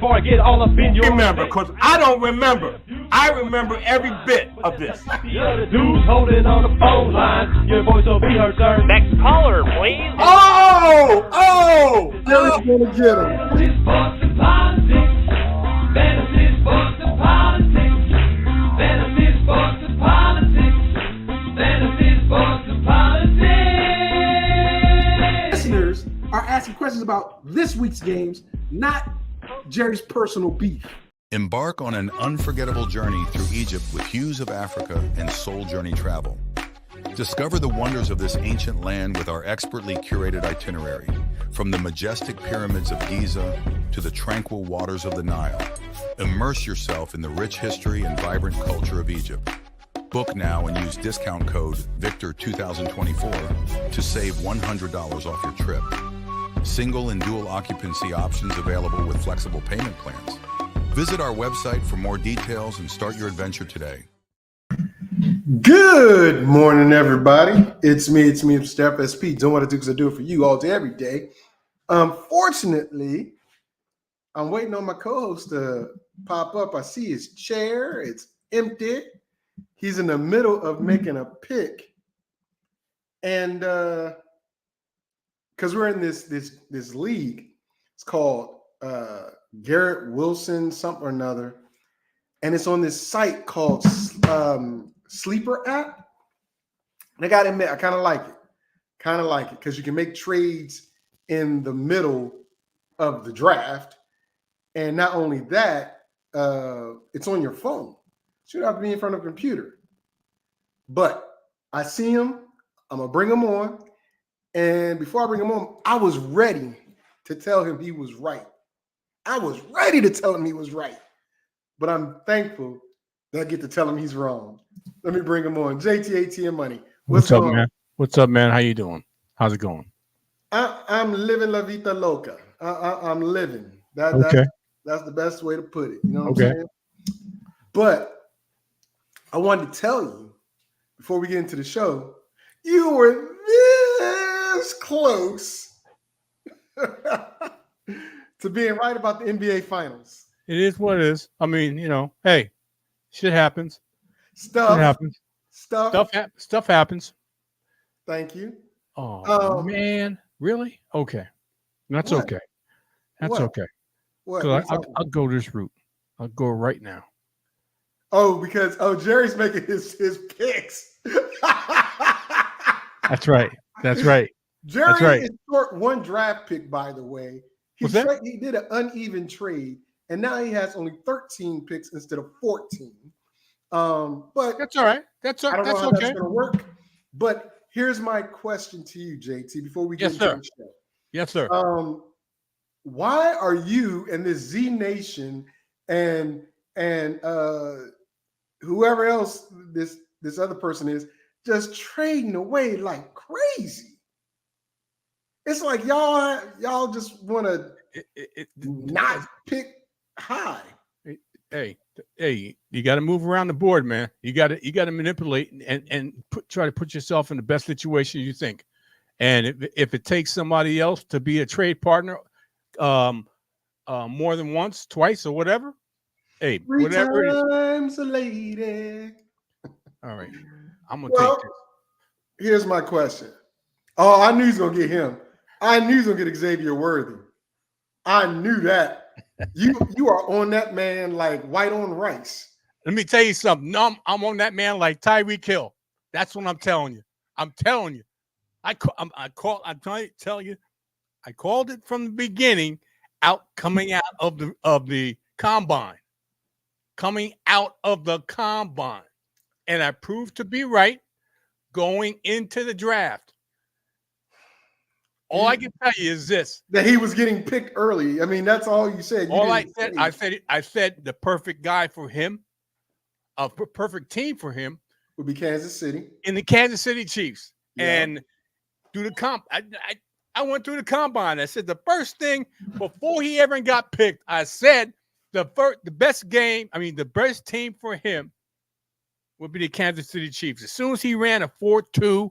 before I get all up in your remember, because I don't remember. I remember every bit of this. The other dude's holding on the phone line. Your voice will be heard, sir. Next caller, please. Jerry's gonna get him. Fantasy, sports, and politics. Fantasy, sports, and politics. Fantasy, sports, and politics. Fantasy, sports, and politics. Listeners are asking questions about this week's games, not Jerry's personal beef. Embark on an unforgettable journey through Egypt with Hues of Africa and Soul Journey Travel. Discover the wonders of this ancient land with our expertly curated itinerary, from the majestic pyramids of Giza to the tranquil waters of the Nile. Immerse yourself in the rich history and vibrant culture of Egypt. Book now and use discount code VICTOR2024 to save $100 off your trip. Single and dual occupancy options available with flexible payment plans. Visit our website for more details and start your adventure today. Good morning, everybody. It's me, Mr. FSP. Doing what I do because I do it for you all day, every day. Unfortunately, I'm waiting on my co-host to pop up. I see his chair. It's empty. He's in the middle of making a pick. And because we're in this league, it's called Garrett Wilson something or another, and it's on this site called Sleeper app. And I gotta admit, I kind of like it because you can make trades in the middle of the draft, and not only that, it's on your phone, so you don't have to be in front of a computer. But I see him, I'm gonna bring him on, and before I bring him on, I was ready to tell him he was right. But I'm thankful that I get to tell him he's wrong. Let me bring him on. JTATM Money. What's up, man? What's up, man? How you doing? How's it going? I'm living La Vida Loca. I'm living. That's the best way to put it. You know what I'm saying? But I wanted to tell you, before we get into the show, you were this close to being right about the NBA Finals. It is what it is. I mean, hey, shit happens. Stuff happens. Thank you. Oh, man. Really? Okay. That's what? okay. That's okay. What? I'll go this route. I'll go right now. Oh, because Jerry's making his picks. That's right. Jerry is short one draft pick, by the way. He did an uneven trade, and now he has only 13 picks instead of 14. But that's all right. I don't know how that's going to work. But here's my question to you, JT, before we get into the show. Yes, sir. Why are you and this Z Nation and whoever else this other person is just trading away like crazy? It's like y'all just want to not pick high. Hey, you got to move around the board, man. You got to manipulate and try to put yourself in the best situation you think. And if it takes somebody else to be a trade partner, more than once, twice, or whatever, hey, whatever it is. Times a lady. All right, I'm gonna take this. Here's my question. Oh, I knew he's gonna get him. I knew he's gonna get Xavier Worthy. I knew that. You are on that man like white on rice. Let me tell you something. No, I'm on that man like Tyreek Hill. That's what I'm telling you. I called it from the beginning, coming out of the combine. And I proved to be right going into the draft. All I can tell you is this: that he was getting picked early. I mean, that's all you said. I said the perfect guy for him, a perfect team for him would be Kansas City. In the Kansas City Chiefs. Yeah. And through the I went through the combine. I said the first thing before he ever got picked, I said the best team for him would be the Kansas City Chiefs. As soon as he ran a 4.2,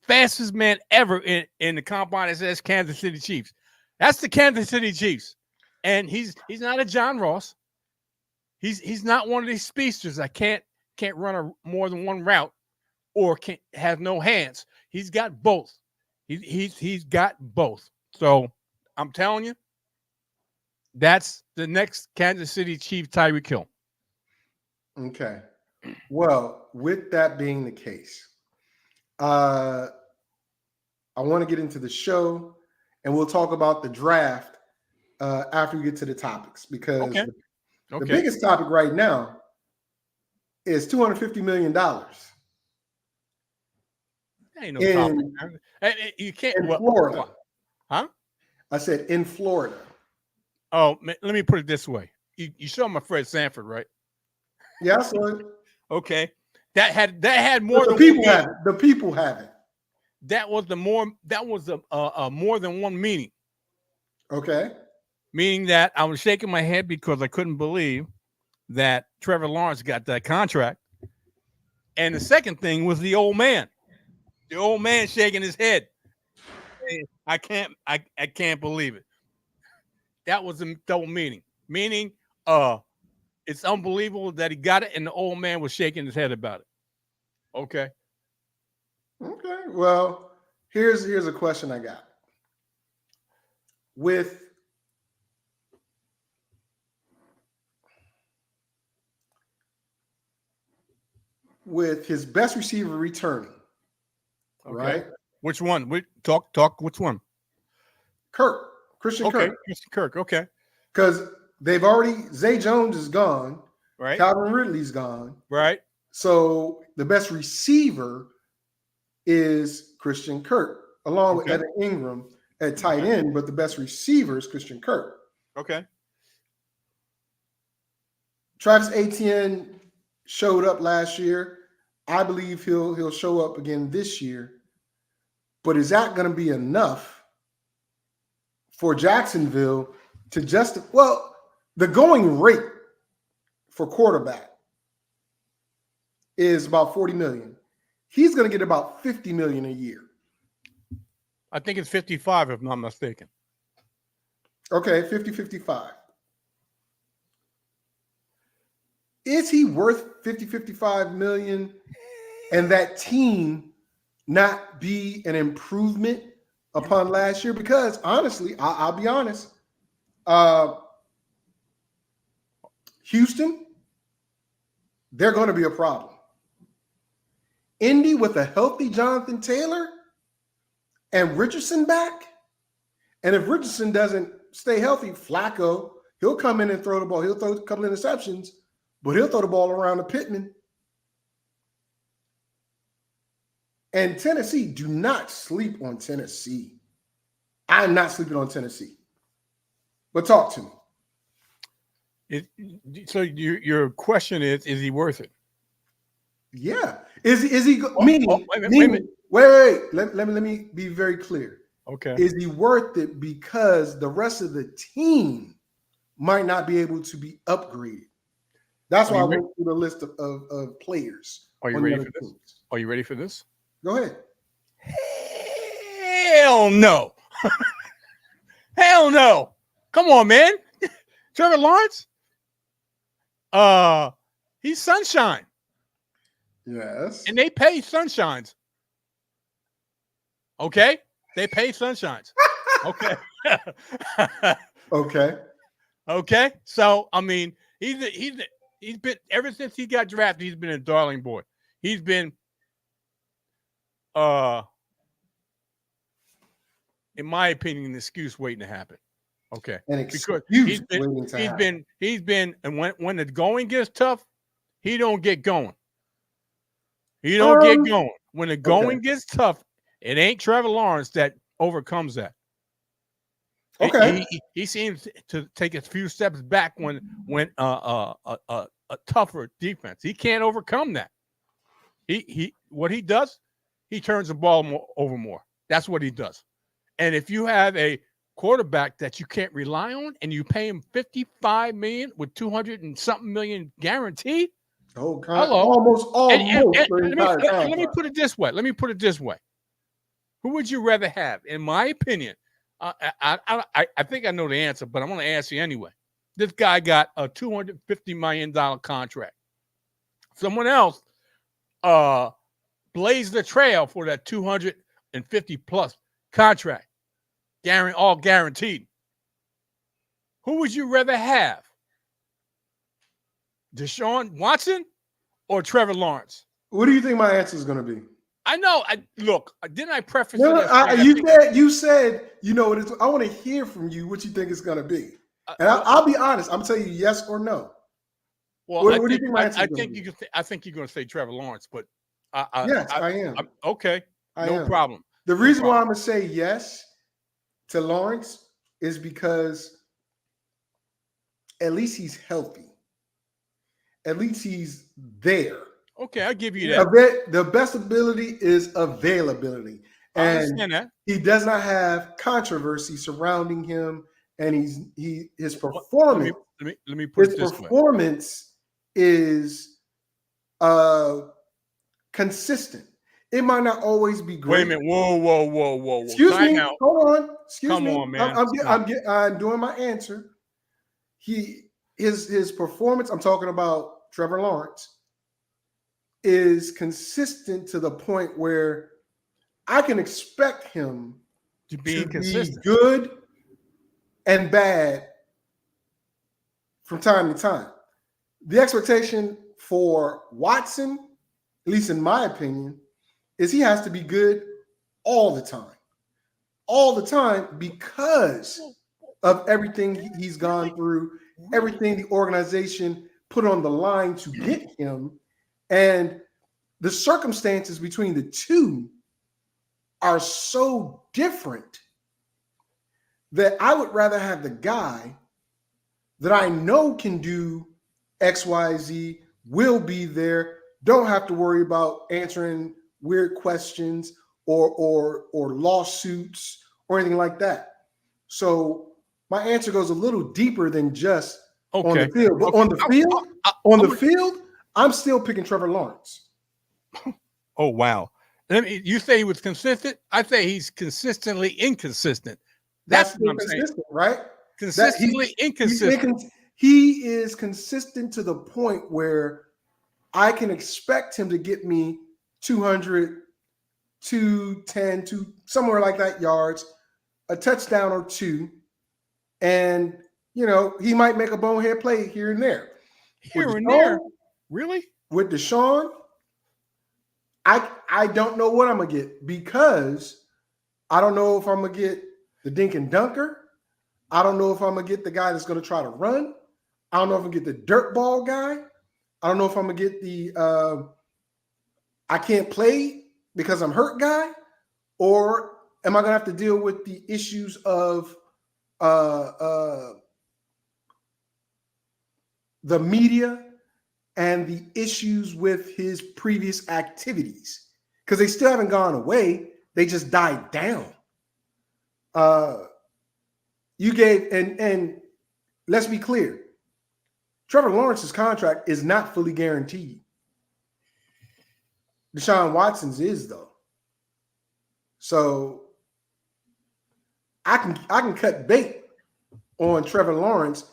fastest man ever in the combine, it says Kansas City Chiefs. That's the Kansas City Chiefs. And he's not a John Ross. He's not one of these speedsters that can't run more than one route or can't have no hands. He's got both. He's got both. So I'm telling you, that's the next Kansas City Chief, Tyreek Hill. Okay. Well, with that being the case, I want to get into the show, and we'll talk about the draft after we get to the topics, because the biggest topic right now is $250 million. Ain't no topic. You can't. In Florida. Huh? I said in Florida. Oh, let me put it this way. You saw my friend Sanford, right? Yeah, I saw it. Okay. That had more the than people have it. The people have it. That was a more than one meaning. Okay. Meaning that I was shaking my head because I couldn't believe that Trevor Lawrence got that contract. And the second thing was the old man. The old man shaking his head. I can't believe it. That was a double meaning. Meaning, it's unbelievable that he got it, and the old man was shaking his head about it. Okay. Okay. Well, here's a question I got. With his best receiver returning, right? Which one? We talk. Which one? Christian Kirk. Christian Kirk. Okay. Because they've already, Zay Jones is gone. Right. Calvin Ridley's gone. Right. So the best receiver is Christian Kirk, along with Evan Ingram at tight end, but the best receiver is Christian Kirk. Okay. Travis Etienne showed up last year. I believe he'll show up again this year. But is that going to be enough for Jacksonville to the going rate for quarterback is about $40 million. He's going to get about $50 million a year. I think it's 55, if I'm not mistaken. Okay, 50-55. Is he worth 55 million and that team not be an improvement upon last year? Because honestly, I'll be honest, Houston, they're going to be a problem. Indy with a healthy Jonathan Taylor and Richardson back. And if Richardson doesn't stay healthy, Flacco, he'll come in and throw the ball. He'll throw a couple of interceptions, but he'll throw the ball around to Pittman. And Tennessee, do not sleep on Tennessee. I'm not sleeping on Tennessee. But talk to me. So your question is he worth it? Yeah. Is he meaning? Wait. Let me be very clear. Okay. Is he worth it because the rest of the team might not be able to be upgraded? That's why I went through the list of players. Are you ready for this? Are you ready for this? Go ahead. Hell no. Hell no. Come on, man. Trevor Lawrence? He's sunshine. Yes. And they pay sunshines. Okay? They pay sunshines. Okay. Okay. So, I mean, he's been, ever since he got drafted, he's been a darling boy. He's been in my opinion, an excuse waiting to happen. Okay. Because he's been, and when the going gets tough, he don't get going. He don't get going. When the going gets tough, it ain't Trevor Lawrence that overcomes that. Okay. He seems to take a few steps back when a tougher defense. He can't overcome that. What he does, he turns the ball over more. That's what he does. And if you have a quarterback that you can't rely on and you pay him $55 million with 200 and something million guaranteed, hello. Almost. Let me put it this way. Who would you rather have? In my opinion, I think I know the answer, but I'm going to ask you anyway. This guy got a $250 million contract. Someone else blazed the trail for that 250 plus contract, all guaranteed. Who would you rather have, Deshaun Watson or Trevor Lawrence? What do you think my answer is going to be? I know. Look, didn't I preface No, it? you said you know what it's. I want to hear from you what you think it's going to be, and I'll be honest. I'm telling you yes or no. Well, what do you think my answer is think you. I think you're going to say Trevor Lawrence, but yes, I am. Okay, no problem. The reason why I'm going to say yes to Lawrence is because at least he's healthy. At least he's there. Okay, I'll give you that. The best ability is availability. I understand that. He does not have controversy surrounding him, and his performance. Let me put it this way. His performance is consistent. It might not always be great. Wait a minute. Whoa. Excuse me. Hold on. Excuse me. Come on, man. I'm doing my answer. His performance, I'm talking about Trevor Lawrence, is consistent to the point where I can expect him to be good and bad from time to time. The expectation for Watson, at least in my opinion, is he has to be good all the time. All the time, because of everything he's gone through, everything the organization put on the line to get him. And the circumstances between the two are so different that I would rather have the guy that I know can do X, Y, Z, will be there, don't have to worry about answering weird questions or lawsuits or anything like that. So my answer goes a little deeper than just on the field. But on the field, I'm still picking Trevor Lawrence. Oh, wow. You say he was consistent? I say he's consistently inconsistent. That's what I'm saying. Right? Consistently inconsistent. He is consistent to the point where I can expect him to get me 200, 210, somewhere like that yards, a touchdown or two. And, he might make a bonehead play here and there. Here and there? Really? With Deshaun, I don't know what I'm going to get, because I don't know if I'm going to get the dink and dunker. I don't know if I'm going to get the guy that's going to try to run. I don't know if I'm going to get the dirt ball guy. I don't know if I'm going to get the I can't play because I'm hurt guy, or am I going to have to deal with the issues of the media and the issues with his previous activities, because they still haven't gone away. They just died down. You gave, and let's be clear, Trevor Lawrence's contract is not fully guaranteed. Deshaun Watson's is, though. So I can cut bait on Trevor Lawrence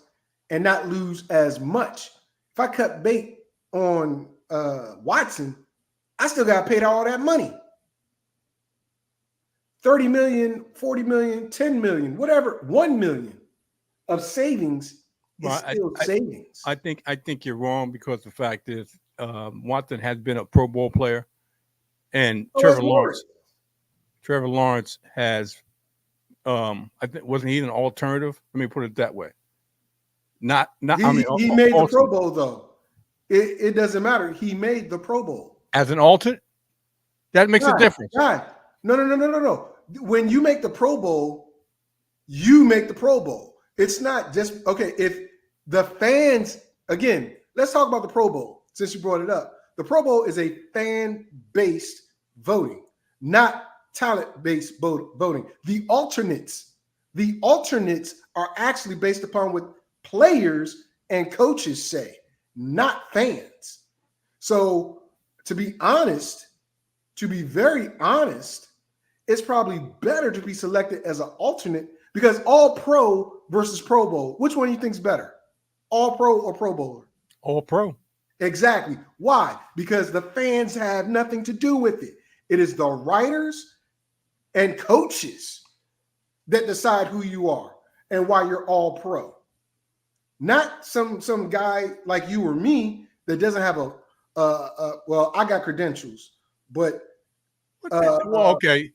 and not lose as much. If I cut bait on Watson, I still got paid all that money. 30 million, 40 million, 10 million, whatever, 1 million of savings is still savings. I think you're wrong, because the fact is Watson has been a Pro Bowl player, and Trevor Lawrence has I think, wasn't he an alternative? Let me put it that way. He made the Pro Bowl, though. It doesn't matter. He made the Pro Bowl as an alternate. That makes a difference. No. When you make the Pro Bowl, you make the Pro Bowl. It's not just if the fans, again, let's talk about the Pro Bowl since you brought it up. The Pro Bowl is a fan-based voting, not talent-based voting. The alternates are actually based upon what players and coaches say, not fans. So to be very honest, it's probably better to be selected as an alternate Because all pro versus Pro Bowl, which one do you think's better? All pro or Pro Bowler? All pro. Exactly. Why? Because the fans have nothing to do with it. It is the writers and coaches that decide who you are and why you're all pro. Not some guy like you or me that doesn't have well, I got credentials, but well, okay.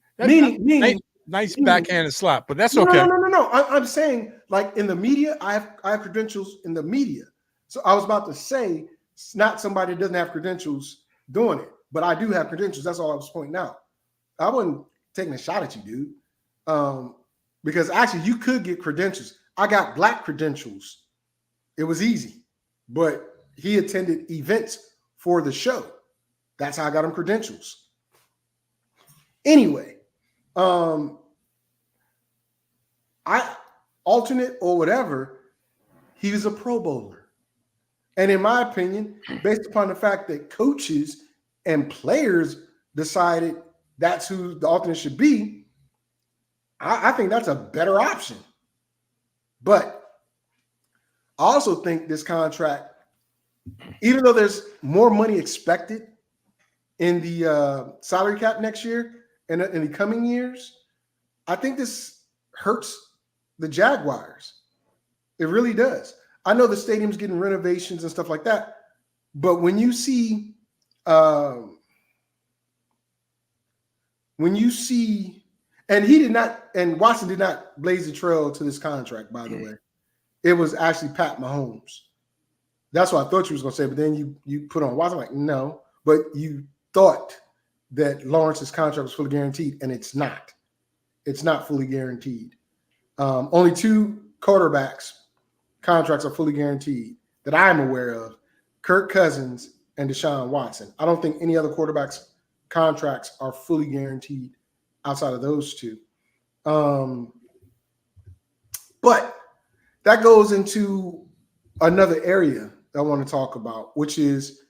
Nice backhanded slap, but that's okay. No. I'm saying, like, in the media, I have credentials in the media. So I was about to say, it's not somebody that doesn't have credentials doing it, but I do have credentials. That's all I was pointing out. I wasn't taking a shot at you, dude, because actually you could get credentials. I got black credentials. It was easy, but he attended events for the show. That's how I got him credentials. Anyway, I alternate or whatever, he was a Pro Bowler. And in my opinion, based upon the fact that coaches and players decided that's who the alternate should be, I think that's a better option. But I also think this contract, even though there's more money expected in the salary cap next year and in the coming years, I think this hurts the Jaguars. It really does. I know the stadium's getting renovations and stuff like that, but when you see, and Watson did not blaze the trail to this contract, by the way. It was actually Pat Mahomes. That's what I thought you was going to say, but then you put on Watson. I'm like, no, but you thought that Lawrence's contract was fully guaranteed, and it's not. It's not fully guaranteed. Only 2 quarterbacks contracts are fully guaranteed that I'm aware of: Kirk Cousins and Deshaun Watson. I don't think any other quarterbacks' contracts are fully guaranteed outside of those 2. But that goes into another area that I want to talk about, which is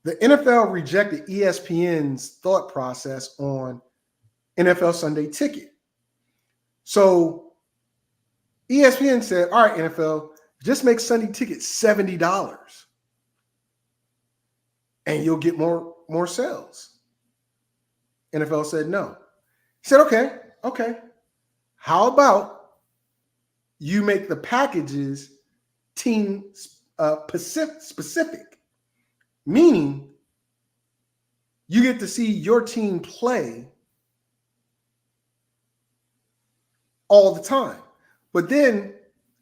the NFL rejected ESPN's thought process on NFL Sunday Ticket. So ESPN said, all right, NFL, just make Sunday Ticket $70 and you'll get more sales. NFL said no. He said, okay. How about you make the packages team specific, meaning you get to see your team play all the time. But then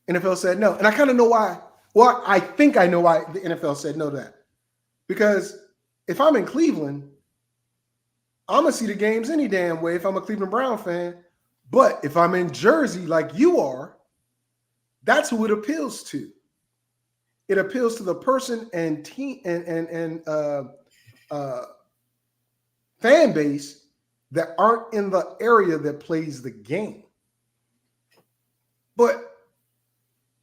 NFL said no. And I kind of know why. Well, I think I know why the NFL said no to that. Because if I'm in Cleveland, I'm going to see the games any damn way if I'm a Cleveland Brown fan. But if I'm in Jersey like you are, that's who it appeals to. It appeals to the person and team and fan base that aren't in the area that plays the game. But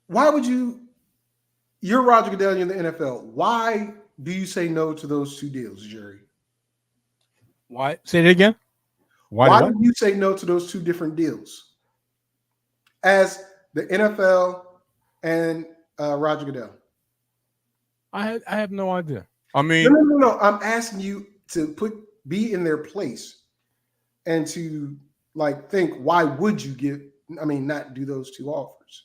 why would you're Roger Goodell in the NFL. Why do you say no to those 2 deals, Jerry? Why? Say it again. Why do you say no to those 2 different deals? As the NFL and Roger Goodell. I have no idea. I mean, no. I'm asking you to be in their place and to think, why would you not do those 2 offers?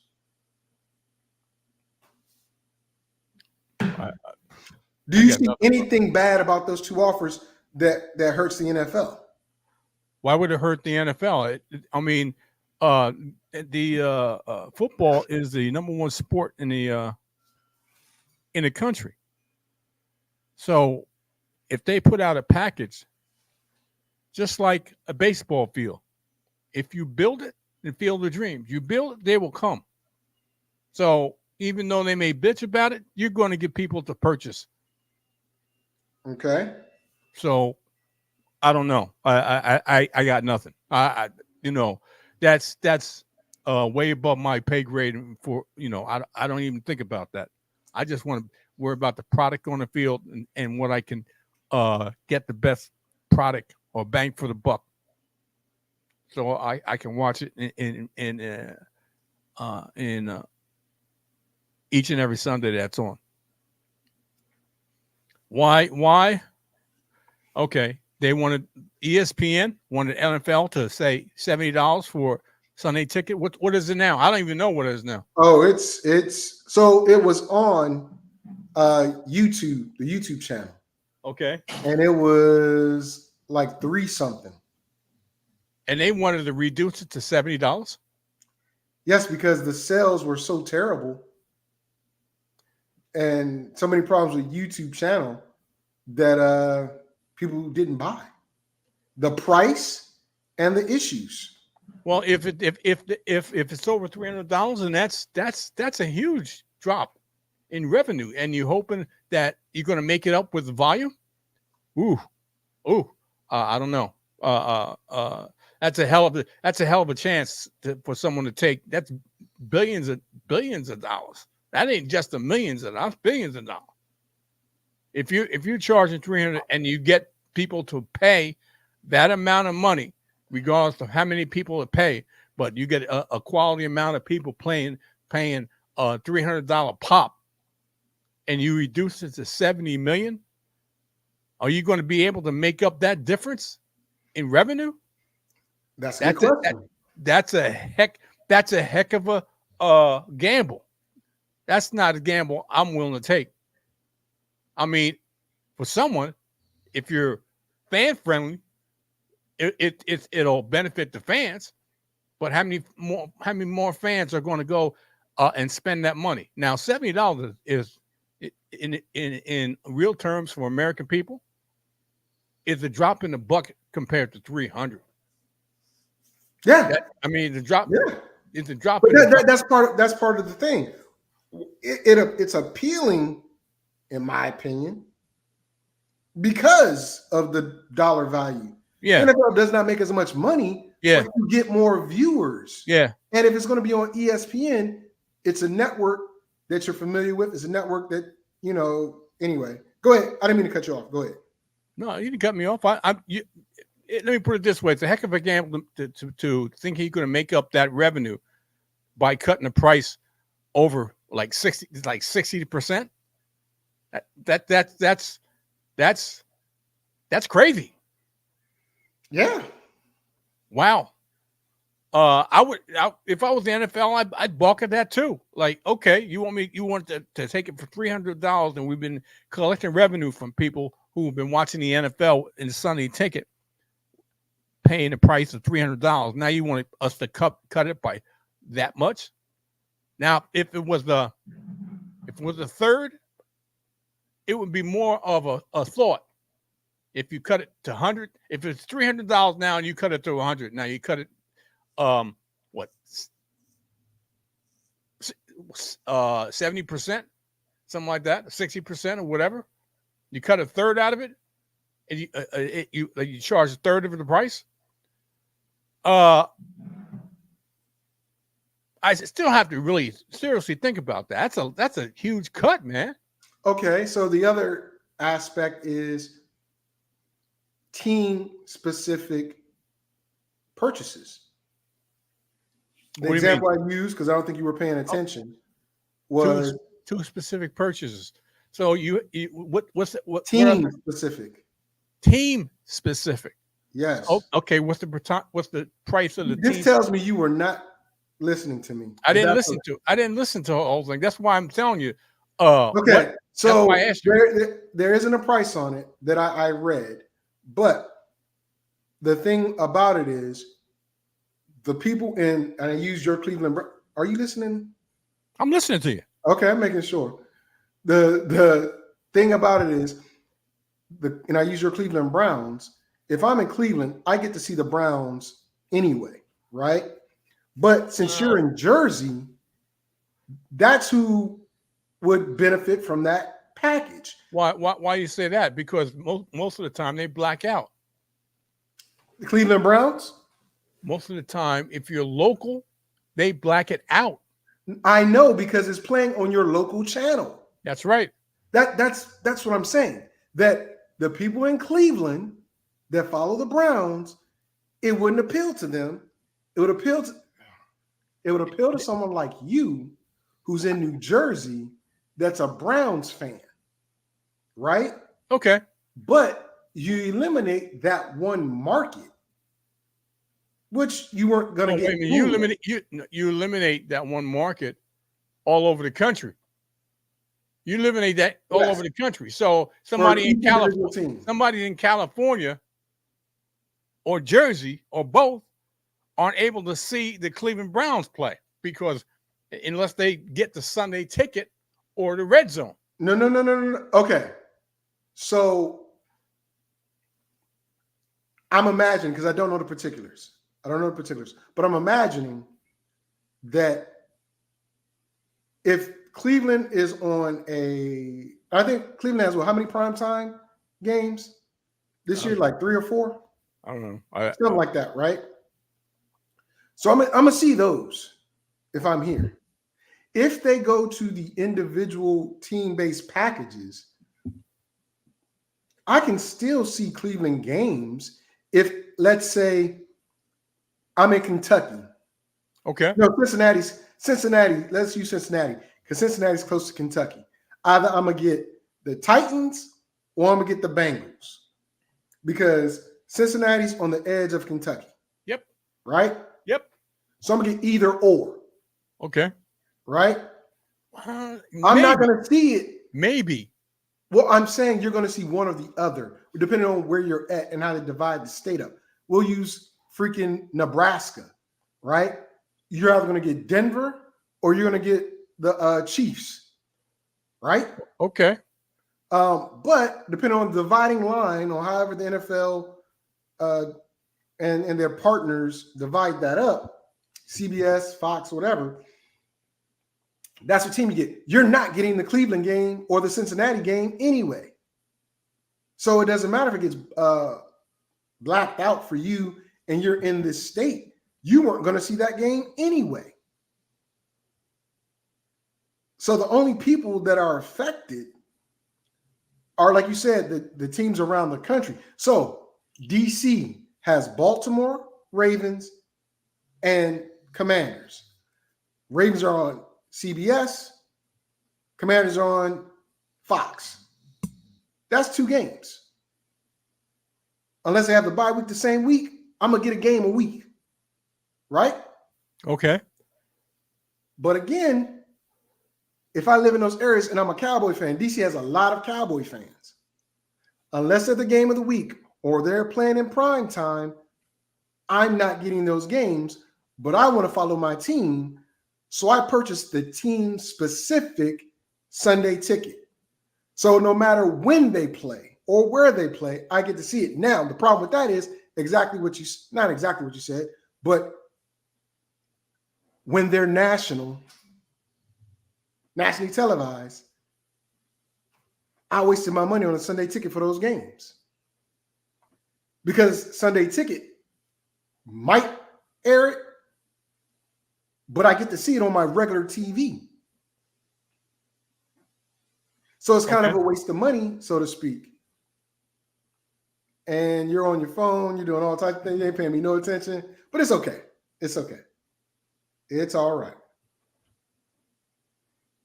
Do you see anything bad about those 2 offers that hurts the NFL? Why would it hurt the NFL? The football is the number 1 sport in the country. So if they put out a package, just like a baseball field, if you build it and Field of Dreams, you build it, they will come. So even though they may bitch about it, you're going to get people to purchase. Okay. So I don't know. I got nothing. That's way above my pay grade. For I don't even think about that. I just want to worry about the product on the field and what I can get the best product or bang for the buck. So I can watch it and in each and every Sunday that's on. Why? Okay, they wanted ESPN wanted NFL to say $70 for Sunday ticket. What is it now? I don't even know what it is now. Oh, it's so it was on YouTube, the YouTube channel, Okay, and it was like 3 something. and they wanted to reduce it to $70. Yes, because the sales were so terrible and so many problems with YouTube channel that people didn't buy. The price and the issues. Well, if it's over $300, and that's a huge drop in revenue, and you're hoping that you're going to make it up with the volume. I don't know. That's a hell of a chance for someone to take. That's billions of dollars. That ain't just the millions of dollars, billions of dollars. If you're charging $300 and you get people to pay that amount of money, regardless of how many people pay, but you get a quality amount of people paying a $300 pop, and you reduce it to 70 million, are you going to be able to make up that difference in revenue? That's a heck of a gamble. That's not a gamble I'm willing to take. I mean, for someone, if you're fan friendly, it'll benefit the fans. But how many more fans are going to go and spend that money? Now, $70 is in real terms for American people is a drop in the bucket compared to $300. Yeah, the drop. Yeah, it's a drop. But that's part of the thing. It's appealing, in my opinion, because of the dollar value. Yeah, NFL does not make as much money. Yeah, but you get more viewers. Yeah, and if it's going to be on ESPN, it's a network that you're familiar with. It's a network that Anyway, go ahead. I didn't mean to cut you off. Go ahead. No, you didn't cut me off. Let me put it this way: it's a heck of a gamble to think he's going to make up that revenue by cutting the price over like 60%. That's crazy. Yeah. Wow. If I was the NFL, I'd balk at that too. Like, okay, you want to take it for $300, and we've been collecting revenue from people who've been watching the NFL in the Sunday ticket, paying the price of $300. Now you want us to cut it by that much. Now, if it was a third, it would be more of a thought. If you cut it to 100, if it's $300 now and you cut it to 100, now you cut it 70%, something like that, 60% or whatever. You cut a third out of it, and you charge a third of the price. I still have to really seriously think about that. That's a huge cut, man. Okay, so the other aspect is team-specific purchases. The example I used, because I don't think you were paying attention, was two specific purchases. So what's team specific? Team specific. Yes. Oh, okay. What's the price of the team? This tells me you were not listening to me. I didn't listen to the whole thing. That's why I'm telling you. Okay. So there isn't a price on it that I read, but the thing about it is the people and I used your Cleveland. Are you listening? I'm listening to you. Okay, I'm making sure. The thing about it is and I use your Cleveland Browns. If I'm in Cleveland, I get to see the Browns anyway, right? But since you're in Jersey, that's who would benefit from that package. Why you say that? Because most of the time they black out. The Cleveland Browns? Most of the time, if you're local, they black it out. I know, because it's playing on your local channel. That's right. That's what I'm saying. That the people in Cleveland that follow the Browns, it wouldn't appeal to them. It would appeal to It would appeal to someone like you who's in New Jersey that's a Browns fan, right? Okay. But you eliminate that one market, which you weren't going to get. Wait a minute, you eliminate that one market all over the country. You eliminate that all over the country. So somebody in California or Jersey or both aren't able to see the Cleveland Browns play because unless they get the Sunday ticket or the red zone. No. Okay. So I'm imagining, because I don't know the particulars. But I'm imagining that if Cleveland is on I think Cleveland has how many primetime games this year? Like 3 or 4? I don't know. Something like that, right? So I'm gonna see those if I'm here. If they go to the individual team-based packages, I can still see Cleveland games if, let's say, I'm in Kentucky. Okay. No, Cincinnati. Let's use Cincinnati because Cincinnati's close to Kentucky. Either I'm going to get the Titans or I'm going to get the Bengals because Cincinnati's on the edge of Kentucky. Yep. Right? Yep. So I'm going to get either or. Okay. Right? I'm not going to see it. Maybe. Well, I'm saying you're going to see one or the other, depending on where you're at and how they divide the state up. We'll use freaking Nebraska, right? You're either going to get Denver or you're going to get the Chiefs, right? Okay. But depending on the dividing line or however the NFL and their partners divide that up, CBS, Fox, whatever, that's what team you get. You're not getting the Cleveland game or the Cincinnati game anyway. So it doesn't matter if it gets blacked out for you and you're in this state. You weren't going to see that game anyway. So the only people that are affected are, like you said, the teams around the country. So DC has Baltimore, Ravens, and Commanders. Ravens are on CBS, Commanders are on Fox. That's 2 games. Unless they have the bye week the same week, I'm going to get a game a week. Right? Okay. But again, if I live in those areas and I'm a Cowboy fan, DC has a lot of Cowboy fans. Unless they're the game of the week or they're playing in prime time, I'm not getting those games, but I want to follow my team. So I purchased the team-specific Sunday ticket. So no matter when they play or where they play, I get to see it. Now, the problem with that is not exactly what you said, but when they're nationally televised, I wasted my money on a Sunday ticket for those games. Because Sunday ticket might air it, but I get to see it on my regular TV. So it's kind of a waste of money, so to speak. And you're on your phone, you're doing all types of things, you ain't paying me no attention, but it's okay. It's okay. It's all right.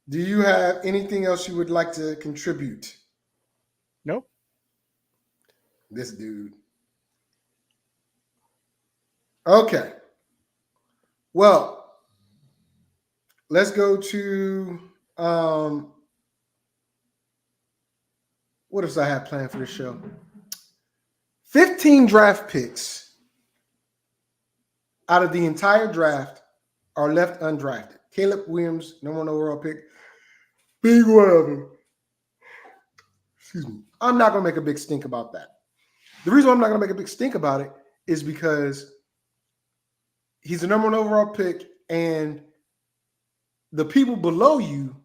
Do you have anything else you would like to contribute? Nope. This dude. Okay. Well, let's go to what else I have planned for this show? 15 draft picks out of the entire draft are left undrafted. Caleb Williams, number 1 overall pick. Big one of them. Excuse me. I'm not going to make a big stink about that. The reason I'm not going to make a big stink about it is because he's the number 1 overall pick, and the people below you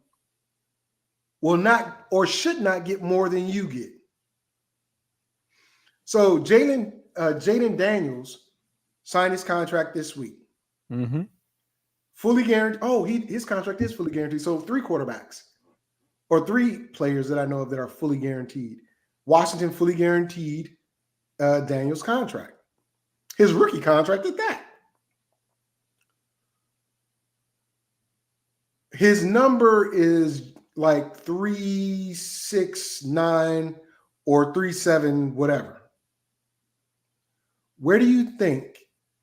will not or should not get more than you get. So Jaden Daniels signed his contract this week. Mm-hmm. Fully guaranteed. Oh, his contract is fully guaranteed. So 3 quarterbacks or 3 players that I know of that are fully guaranteed. Washington fully guaranteed Daniels' contract. His rookie contract at that. His number is like 369 or 37, whatever. Where do you think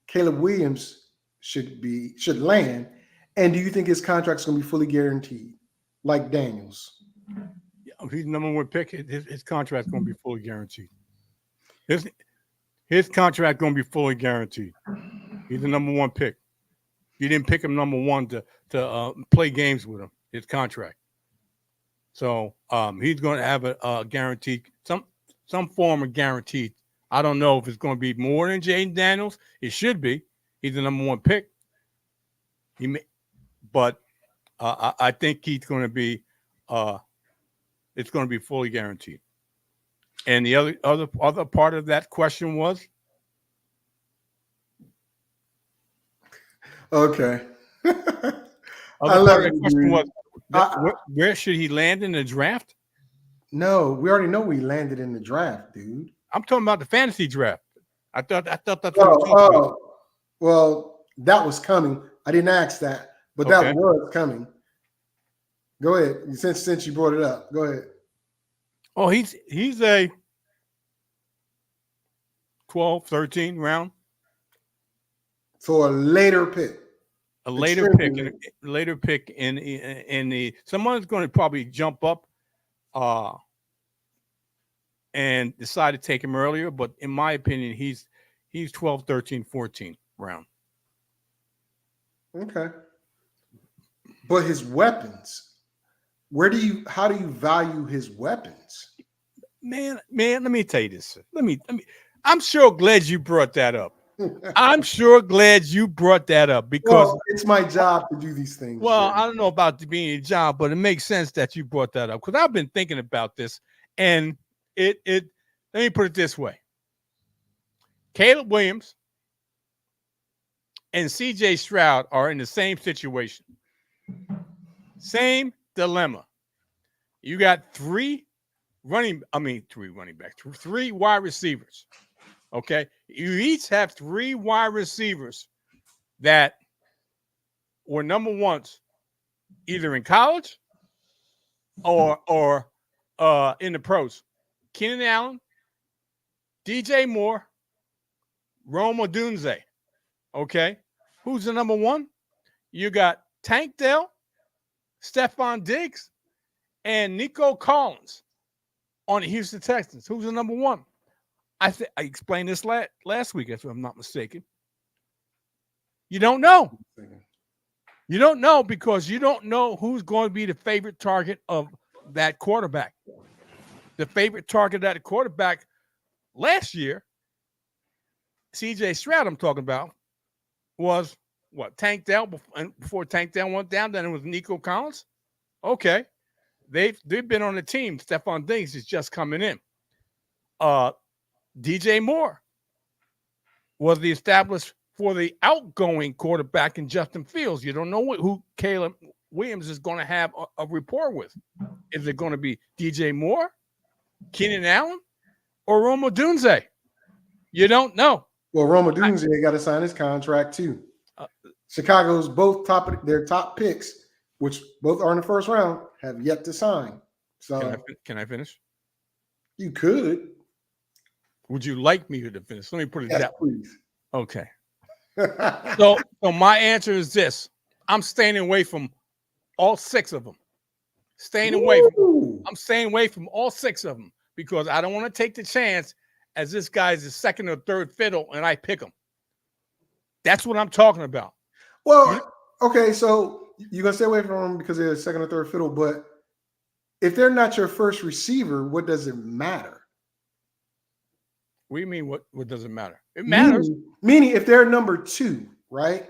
Caleb Williams should land? And do you think his contract's going to be fully guaranteed, like Daniels? If he's the number one pick, his contract's going to be fully guaranteed. His contract going to be fully guaranteed. He's the number one pick. You didn't pick him number one to play games with him. His contract. So he's going to have a guaranteed, some form of guaranteed. I don't know if it's going to be more than Jaden Daniels. It should be. He's the number one pick. But I think he's going to be. It's going to be fully guaranteed. And the other part of that question was. Okay. Question was, where should he land in the draft? No, we already know we landed in the draft, dude. I'm talking about the fantasy draft. I thought that's what you're talking about. Well, that was coming. I didn't ask that, but that was coming. Go ahead. Since you brought it up, go ahead. Oh, he's a 12, 13 round. So a later pick. A later pick in the someone's going to probably jump up and decide to take him earlier, but in my opinion, he's 12, 13, 14 round. Okay. But his weapons, how do you value his weapons? Man, let me tell you this. I'm sure glad you brought that up. I'm sure glad you brought that up because it's my job to do these things. Well, I don't know about it being a job, but it makes sense that you brought that up because I've been thinking about this, and it. Let me put it this way: Caleb Williams and C.J. Stroud are in the same situation, same dilemma. You got three wide receivers. Okay, you each have three wide receivers that were number ones, either in college or in the pros. Keenan Allen, DJ Moore, Rome Odunze. Okay, who's the number one? You got Tank Dell, Stephon Diggs, and Nico Collins on the Houston Texans. Who's the number one? I explained this last week, if I'm not mistaken. You don't know. You don't know because you don't know who's going to be the favorite target of that quarterback. The favorite target of that quarterback last year, C.J. Stroud I'm talking about, was what? Tank Dell. Before Tank Dell went down, then it was Nico Collins. Okay. They've been on the team. Stephon Diggs is just coming in. DJ Moore was the established for the outgoing quarterback in Justin Fields. You don't know who Caleb Williams is going to have a rapport with. Is it going to be DJ Moore, Keenan Allen, or Rome Odunze? You don't know. Well, Rome Odunze got to sign his contract too. Chicago's both their top picks, which both are in the first round, have yet to sign. So can I finish? You could. Would you like me to finish? Let me put it that way. Please. Okay. So my answer is this. I'm staying away from all six of them. I'm staying away from all six of them because I don't want to take the chance as this guy's the second or third fiddle and I pick him. That's what I'm talking about. Well, okay, so you're going to stay away from them because they're the second or third fiddle, but if they're not your first receiver, what does it matter? What do you mean? What does it matter? It matters. Meaning if they're number two, right?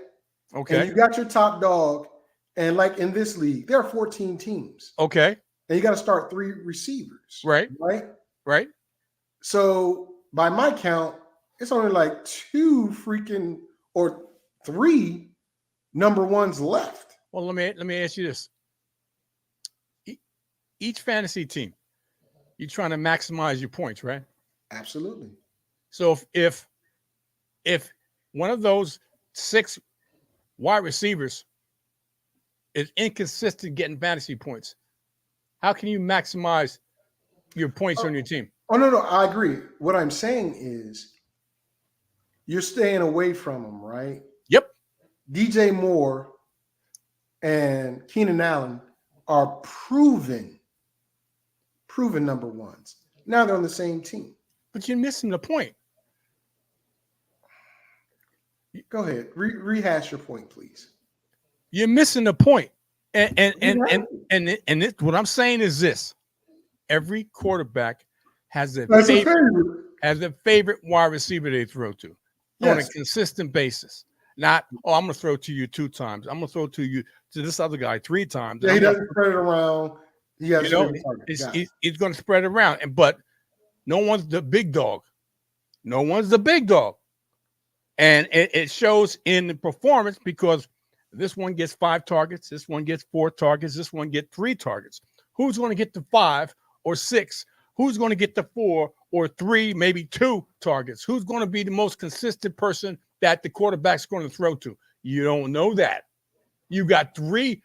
Okay. And you got your top dog, and like in this league, there are 14 teams. Okay. And you got to start three receivers. Right. Right. So by my count, it's only like three number ones left. Well, let me ask you this. Each fantasy team, you're trying to maximize your points, right? Absolutely. So if one of those six wide receivers is inconsistent getting fantasy points, how can you maximize your points on your team? Oh, no, I agree. What I'm saying is you're staying away from him, right? Yep. DJ Moore and Keenan Allen are proven number ones. Now they're on the same team. But you're missing the point. Go ahead. Rehash your point, please. You're missing the point. And what I'm saying is this. Every quarterback has a favorite wide receiver they throw to on a consistent basis. Not, I'm going to throw to you 2 times. I'm going to throw to this other guy 3 times. Yeah, he doesn't spread it around. He's going to spread it around. But no one's the big dog. No one's the big dog. And it shows in the performance because this one gets 5 targets. This one gets 4 targets. This one gets 3 targets. Who's going to get the 5 or 6? Who's going to get the 4 or 3, maybe 2 targets? Who's going to be the most consistent person that the quarterback's going to throw to? You don't know that. You got three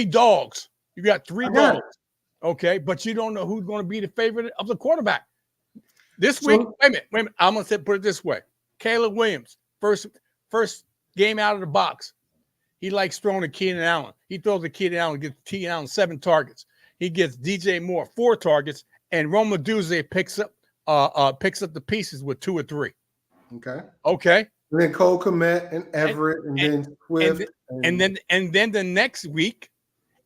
dogs. You got 3 dogs. Okay, but you don't know who's going to be the favorite of the quarterback. This week, wait a minute. I'm going to put it this way. Caleb Williams, first game out of the box. He likes throwing to Keenan Allen. He throws to Keenan Allen, gets Keenan Allen 7 targets. He gets DJ Moore 4 targets, and Roma Duze picks up the pieces with 2 or 3. Okay. And then Cole Kmet and Everett and then Swift. And then the next week,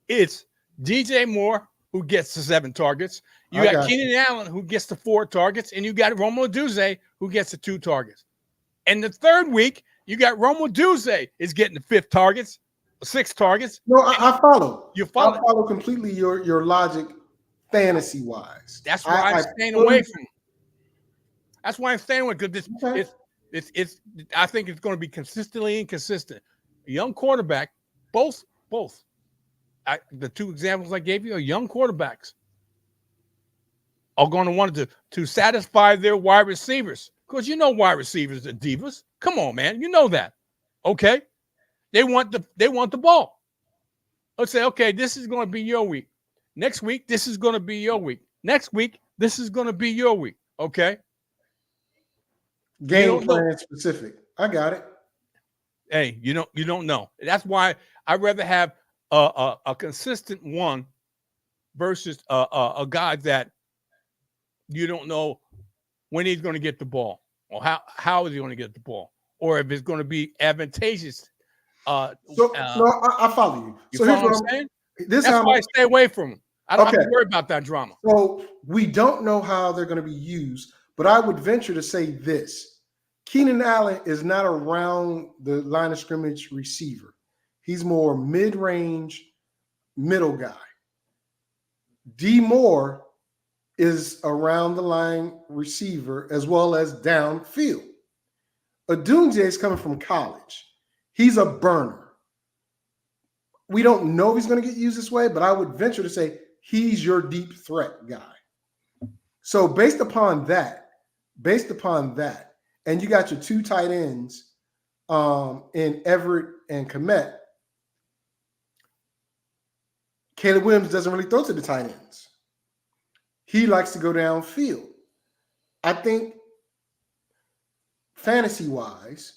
it's DJ Moore who gets the 7 targets. You got Keenan Allen who gets the 4 targets, and you got Roma Duze who gets the 2 targets. And the third week, you got Roma Duze is getting the 5 targets, 6 targets. No, I follow. You follow. I follow completely your logic, fantasy wise. That's why I'm staying away from it. That's why I'm staying away because it's. I think it's going to be consistently inconsistent. A young quarterback, both. The 2 examples I gave you are young quarterbacks. Are going to want to satisfy their wide receivers. Because wide receivers are divas. Come on, man. You know that. Okay? They want the ball. Let's say, okay, this is going to be your week. Next week, this is going to be your week. Next week, this is going to be your week. Okay? Game plan specific. I got it. Hey, you don't know. That's why I'd rather have a consistent one versus a guy that you don't know when he's going to get the ball, or how is he going to get the ball, or if it's going to be advantageous. I follow you. So here's what I'm saying. That's why I stay away from him. I don't have to worry about that drama. So we don't know how they're going to be used, but I would venture to say this: Keenan Allen is not around the line of scrimmage receiver. He's more mid-range, middle guy. D. Moore is around the line receiver as well as downfield. Odunze is coming from college. He's a burner. We don't know if he's going to get used this way, but I would venture to say he's your deep threat guy. So based upon that, and you got your 2 tight ends in Everett and Kmet, Caleb Williams doesn't really throw to the tight ends. He likes to go downfield. I think fantasy-wise,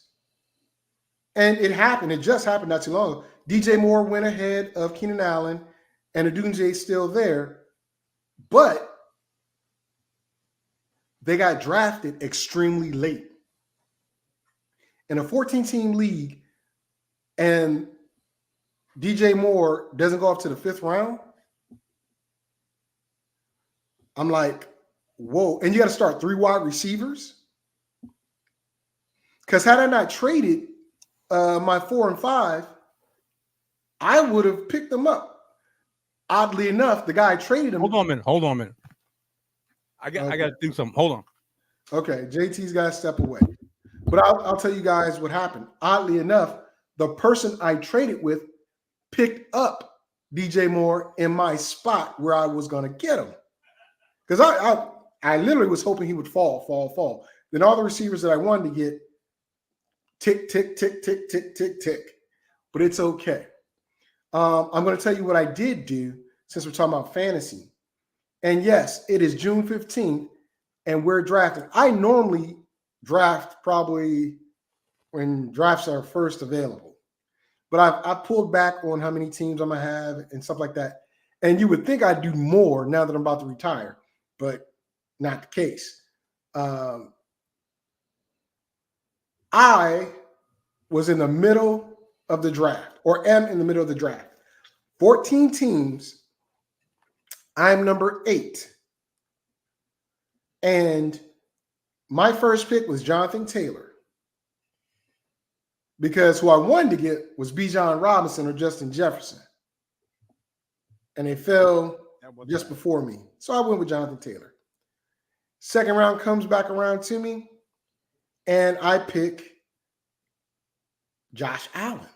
and it just happened not too long ago. DJ Moore went ahead of Keenan Allen, and Odunze is still there, but they got drafted extremely late. In a 14-team league, and DJ Moore doesn't go off to the 5th round, I'm like, whoa. And you got to start 3 wide receivers? Because had I not traded my 4 and 5, I would have picked them up. Oddly enough, the guy traded him. Hold on a minute. I got to do something. Hold on. Okay, JT's got to step away. But I'll tell you guys what happened. Oddly enough, the person I traded with picked up DJ Moore in my spot where I was going to get him. Because I literally was hoping he would fall. Then all the receivers that I wanted to get, tick. But it's okay. I'm going to tell you what I did do since we're talking about fantasy. And yes, it is June 15th, and we're drafting. I normally draft probably when drafts are first available. But I pulled back on how many teams I'm going to have and stuff like that. And you would think I'd do more now that I'm about to retire, but not the case. I was in the middle of the draft, or am in the middle of the draft. 14 teams. I'm number 8. And my first pick was Jonathan Taylor, because who I wanted to get was Bijan Robinson or Justin Jefferson. And they fell just before me. So I went with Jonathan Taylor. Second round comes back around to me, and I pick Josh Allen.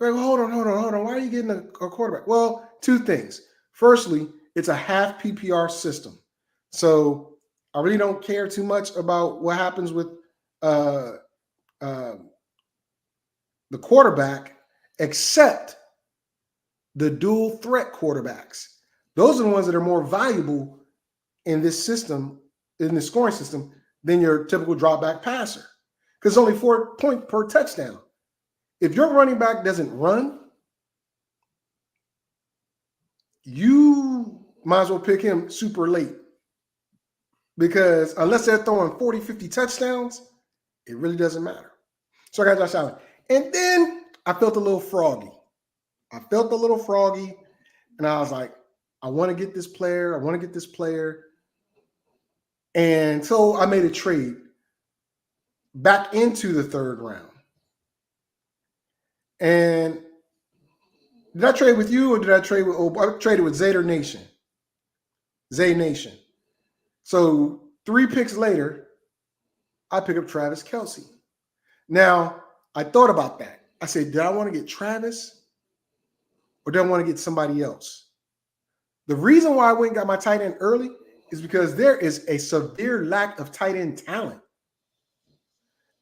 Like, hold on. Why are you getting a quarterback? Well, two things. Firstly, it's a half PPR system. So I really don't care too much about what happens with the quarterback, except the dual threat quarterbacks. Those are the ones that are more valuable in this system, in the scoring system, than your typical drop back passer. Because only 4 points per touchdown. If your running back doesn't run, you might as well pick him super late. Because unless they're throwing 40, 50 touchdowns, it really doesn't matter. So I got Josh Allen. And then I felt a little froggy. And I was like, I want to get this player. And so I made a trade back into the third round. And did I trade with you, or did I trade with? I traded with Zay Nation. So 3 picks later, I pick up Travis Kelce. Now I thought about that. I said, did I want to get Travis, or did I want to get somebody else? The reason why I went and got my tight end early is because there is a severe lack of tight end talent.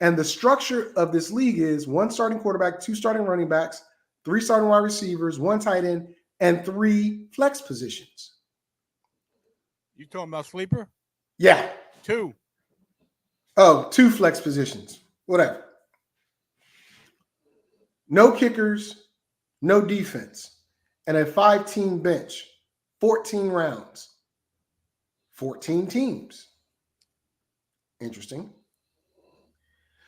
And the structure of this league is 1 starting quarterback, 2 starting running backs, 3 starting wide receivers, 1 tight end, and 3 flex positions. You talking about sleeper? Yeah. 2. Oh, 2 flex positions. Whatever. No kickers, no defense, and a 5-team bench, 14 rounds, 14 teams. Interesting.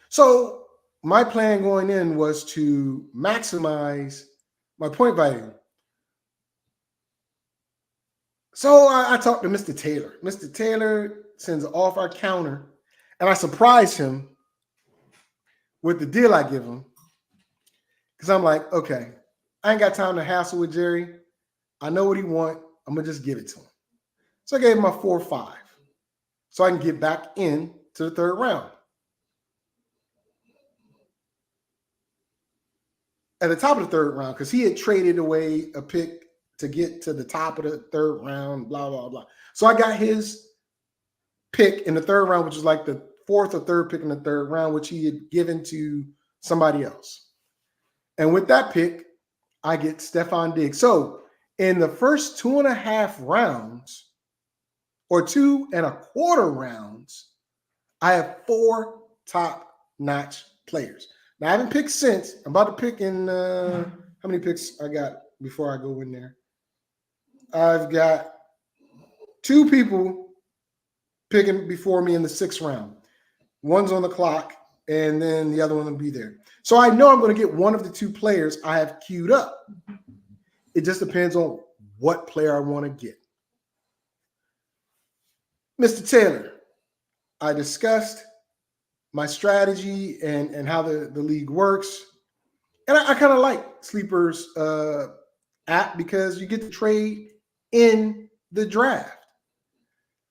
So my plan going in was to maximize my point value. So I talked to Mr. Taylor. Mr. Taylor sends an off our counter, and I surprise him with the deal I give him. Because I'm like, okay, I ain't got time to hassle with Jerry. I know what he wants. I'm going to just give it to him. So I gave him my 4-5 so I can get back in to the third round. At the top of the third round, because he had traded away a pick to get to the top of the third round, blah, blah, blah. So I got his pick in the third round, which is like the 4th or 3rd pick in the third round, which he had given to somebody else. And with that pick, I get Stephon Diggs. So in the first 2.5 rounds, or 2.25 rounds, I have 4 top-notch players. Now, I haven't picked since. I'm about to pick in how many picks I got before I go in there? I've got 2 people picking before me in the 6th round. One's on the clock, and then the other one will be there. So I know I'm going to get one of the 2 players I have queued up. It just depends on what player I want to get. Mr. Taylor, I discussed my strategy and how the league works. And I kind of like Sleeper's app because you get to trade in the draft.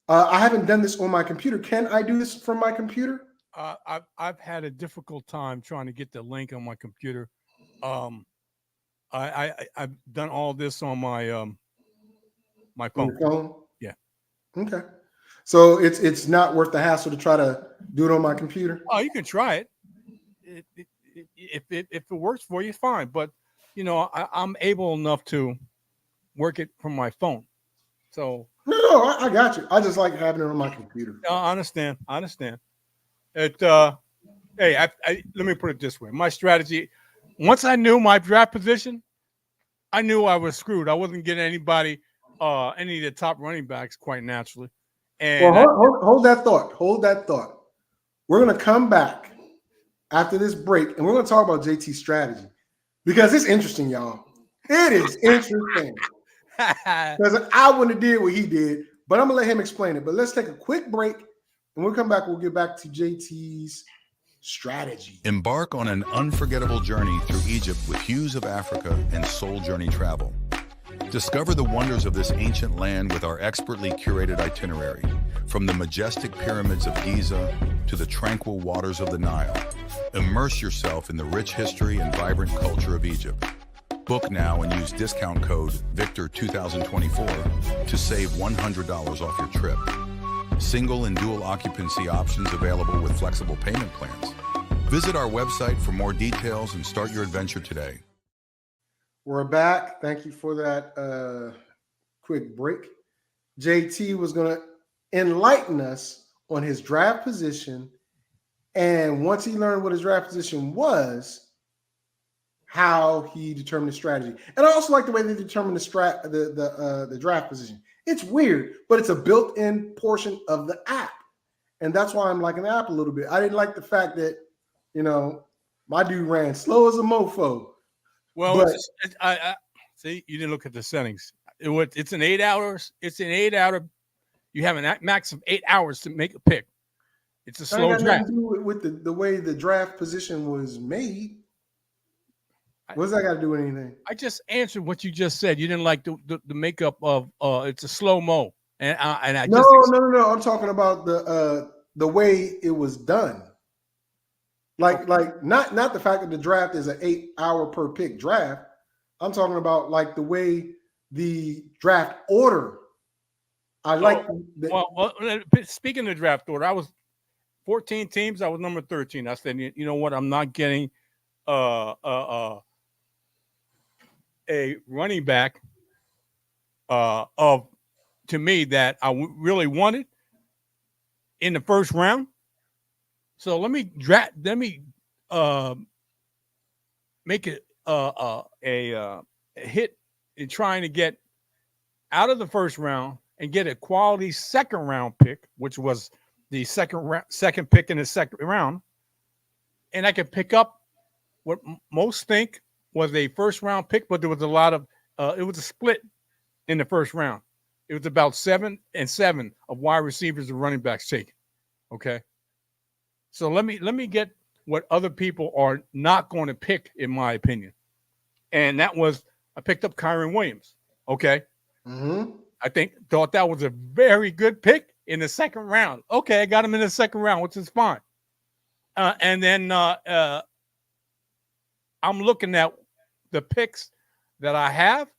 I haven't done this on my computer. Can I do this from my computer? I've had a difficult time trying to get the link on my computer. I've done all this on my my phone. On your phone? Yeah. Okay. So it's not worth the hassle to try to do it on my computer? Oh, you can try it. If it works for you, fine. But I'm able enough to work it from my phone. So No, I got you. I just like having it on my computer. I understand. It hey, let me put it this way. My strategy, once I knew my draft position, I knew I was screwed. I wasn't getting anybody, any of the top running backs quite naturally. And Well, hold that thought. Hold that thought. We're going to come back after this break, and we're going to talk about JT's strategy because it's interesting, y'all. It is interesting because I wouldn't have did what he did, but I'm going to let him explain it. But let's take a quick break, and when we come back, we'll get back to JT's strategy. Embark on an unforgettable journey through Egypt with Hues of Africa and Soul Journey Travel. Discover the wonders of this ancient land with our expertly curated itinerary, from the majestic pyramids of Giza to the tranquil waters of the Nile. Immerse yourself in the rich history and vibrant culture of Egypt. Book now and use discount code VICTOR2024 to save $100 off your trip. Single and dual occupancy options available with flexible payment plans. Visit our website for more details and start your adventure today. We're back. Thank you for that quick break. JT was going to enlighten us on his draft position, and once he learned what his draft position was, how he determined the strategy. And I also like the way they determined the draft position. It's weird, but it's a built-in portion of the app, and that's why I'm liking the app a little bit. I didn't like the fact that my dude ran slow as a mofo. well, I see you didn't look at the settings. It's an 8 hours. It's an 8 hour. You have a max of 8 hours to make a pick. It's a slow draft. With the way the draft position was made. What's that got to do with anything? I just answered what you just said. You didn't like the makeup of it's a slow mo, and I no. I'm talking about the way it was done. Like not the fact that the draft is an 8 hour per pick draft. I'm talking about like the way the draft order. Speaking of draft order, I was 14 teams. I was number 13. I said, you know what? I'm not getting a running back to me that I really wanted in the first round. So let me make it a hit in trying to get out of the first round and get a quality second round pick, which was the second pick in the second round, and I could pick up what most think was a first round pick, but there was a lot of it was a split in the first round. It was about 7 and 7 of wide receivers and running backs taken. Okay. So let me get what other people are not going to pick, in my opinion. And that was, I picked up Kyron Williams. Okay. Mm-hmm. I thought that was a very good pick in the second round. Okay. I got him in the second round, which is fine. And then I'm looking at the picks that I have,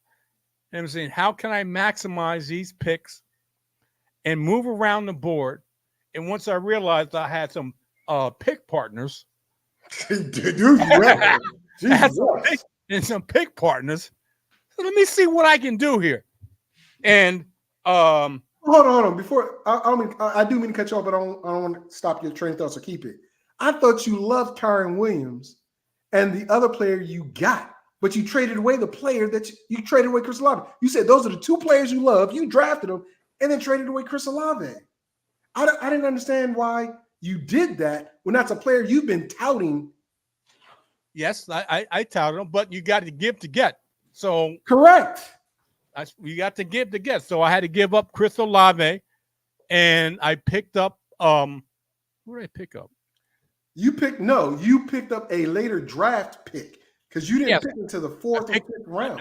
and I'm saying, how can I maximize these picks and move around the board? And once I realized I had some pick partners, some pick partners. So let me see what I can do here. And hold on. Before I do mean to cut you off, but I don't want to stop your train of thought, so keep it. I thought you loved Kyron Williams and the other player you got, but you traded away the player that you traded away Chris Olave. You said those are the two players you love. You drafted them and then traded away Chris Olave. I didn't understand why you did that when that's a player you've been touting. Yes, I touted him, but you got to give to get. So correct. You got to give to get. So I had to give up Chris Olave, and I picked up what did I pick up? You picked up a later draft pick because you didn't pick into the fourth or fifth round.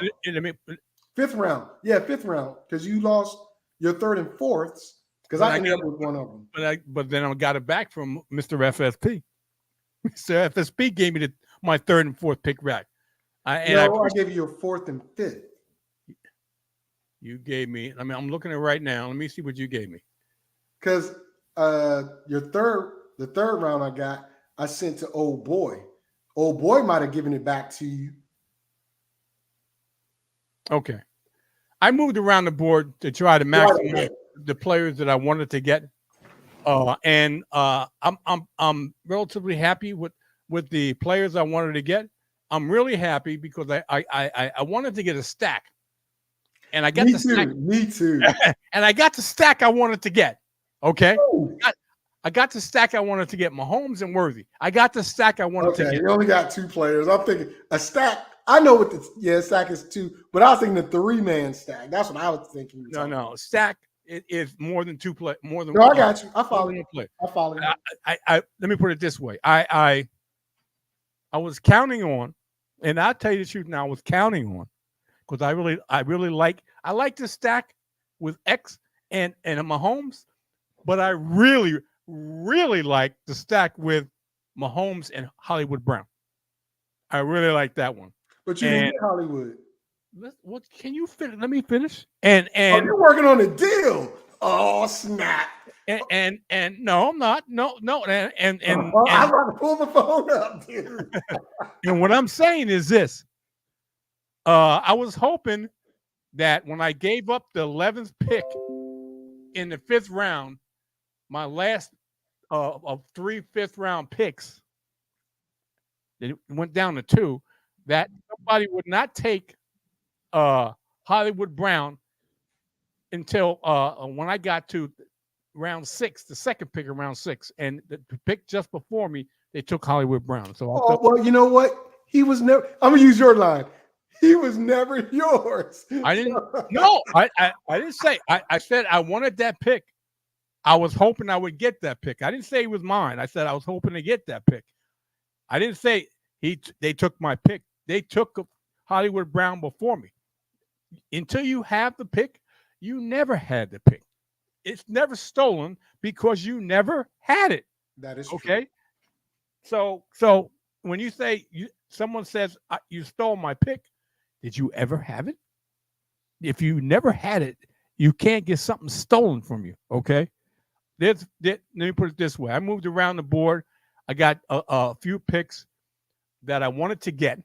Fifth round. Yeah, fifth round. Because you lost your third and fourths. Because I ended up with one of them. But then I got it back from Mr. FSP. Mr. FSP gave me my third and fourth pick back. I gave you your fourth and fifth. You gave me, I'm looking at it right now. Let me see what you gave me. Because the third round I sent to Old Boy. Old Boy might have given it back to you. Okay. I moved around the board to try to Right. maximize the players that I wanted to get. I'm relatively happy with the players I wanted to get. I'm really happy because I wanted to get a stack. And I got Me the stack. too. Me too. And I got the stack I wanted to get. Okay. Ooh. I got the stack I wanted to get, Mahomes and Worthy. I got the stack I wanted to Okay, get. you only got 2 players. I'm thinking a stack. I know what the stack is 2, but I was thinking the 3-man stack. That's what I was thinking. No, stack it is more than 2 play, more than No, I got you. I follow more than you. one play. I follow you. I let me put it this way. I was counting on, and I'll tell you the truth now, I was counting on because I really like the stack with X and Mahomes, but I really like the stack with Mahomes and Hollywood Brown. I really like that one. But you didn't get Hollywood. What can you finish? Let me finish. And you're working on a deal. Oh snap! And no, I'm not. No. And I'm about to pull the phone up, dude. And what I'm saying is this: I was hoping that when I gave up the 11th pick in the 5th round, my last of 3 5th-round picks, it went down to 2, that somebody would not take Hollywood Brown until when I got to round 6, the second pick of round 6, and the pick just before me, they took Hollywood Brown. So well, you know what? He was never. I'm gonna use your line. He was never yours. I didn't. No, I didn't say. I said I wanted that pick. I was hoping I would get that pick. I didn't say it was mine. I said I was hoping to get that pick. I didn't say they took my pick. They took Hollywood Brown before me. Until you have the pick, you never had the pick. It's never stolen because you never had it. That is okay. True. So when you say someone says you stole my pick, did you ever have it? If you never had it, you can't get something stolen from you. Okay. Let me put it this way. I moved around the board. I got a few picks that I wanted to get,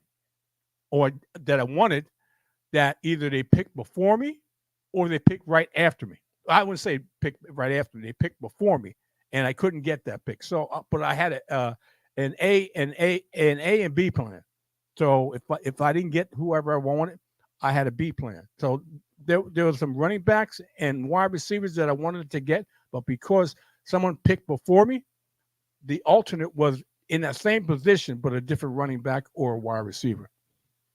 or that I wanted that either they picked before me or they picked right after me. I wouldn't say pick right after me. They picked before me, and I couldn't get that pick. So, but I had an A and B plan. So if I didn't get whoever I wanted, I had a B plan. So there was some running backs and wide receivers that I wanted to get, but because someone picked before me, the alternate was in that same position, but a different running back or a wide receiver.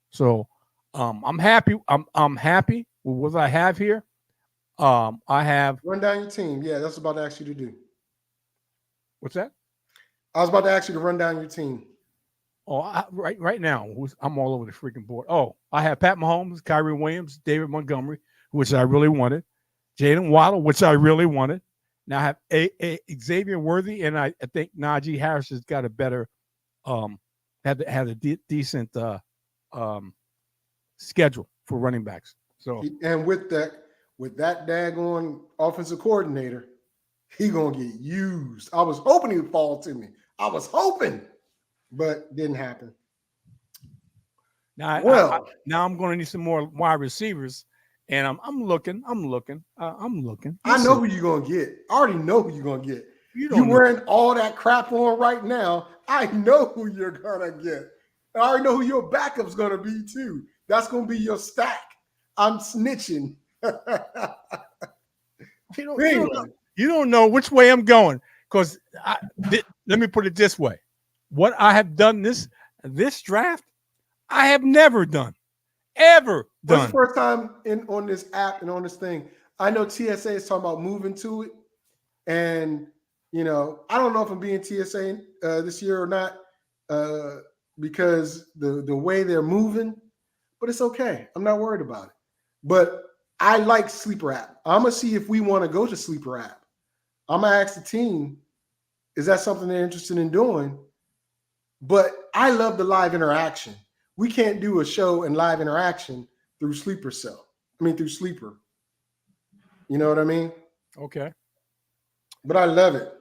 So I'm happy. I'm happy with what I have here. I have run down your team. Yeah, that's about to ask you to do. What's that? I was about to ask you to run down your team. Oh, right now, I'm all over the freaking board. Oh, I have Pat Mahomes, Kyrie Williams, David Montgomery, which I really wanted, Jalen Waddle, which I really wanted. Now I have a Xavier Worthy, and I think Najee Harris has got a better, had a decent schedule for running backs. So and with that daggone offensive coordinator, he gonna get used. I was hoping he would fall to me. I was hoping, but didn't happen. Now, now I'm going to need some more wide receivers, and I'm looking. I know who you're gonna get. I already know who you're gonna get. You're wearing all that crap on right now. I know who you're gonna get. I already know who your backup's gonna be too. That's gonna be your stack. I'm snitching. You don't know which way I'm going, because let me put it this way: what I have done this draft, I have never done, ever done. It's the first time on this app and on this thing. I know TSA is talking about moving to it, and I don't know if I'm being TSA this year or not because the way they're moving, but it's okay. I'm not worried about it. But I like Sleeper app. I'm gonna see if we want to go to Sleeper app. I'm gonna ask the team, is that something they're interested in doing? But I love the live interaction. We can't do a show and live interaction through Sleeper. You know what I mean? Okay. But I love it.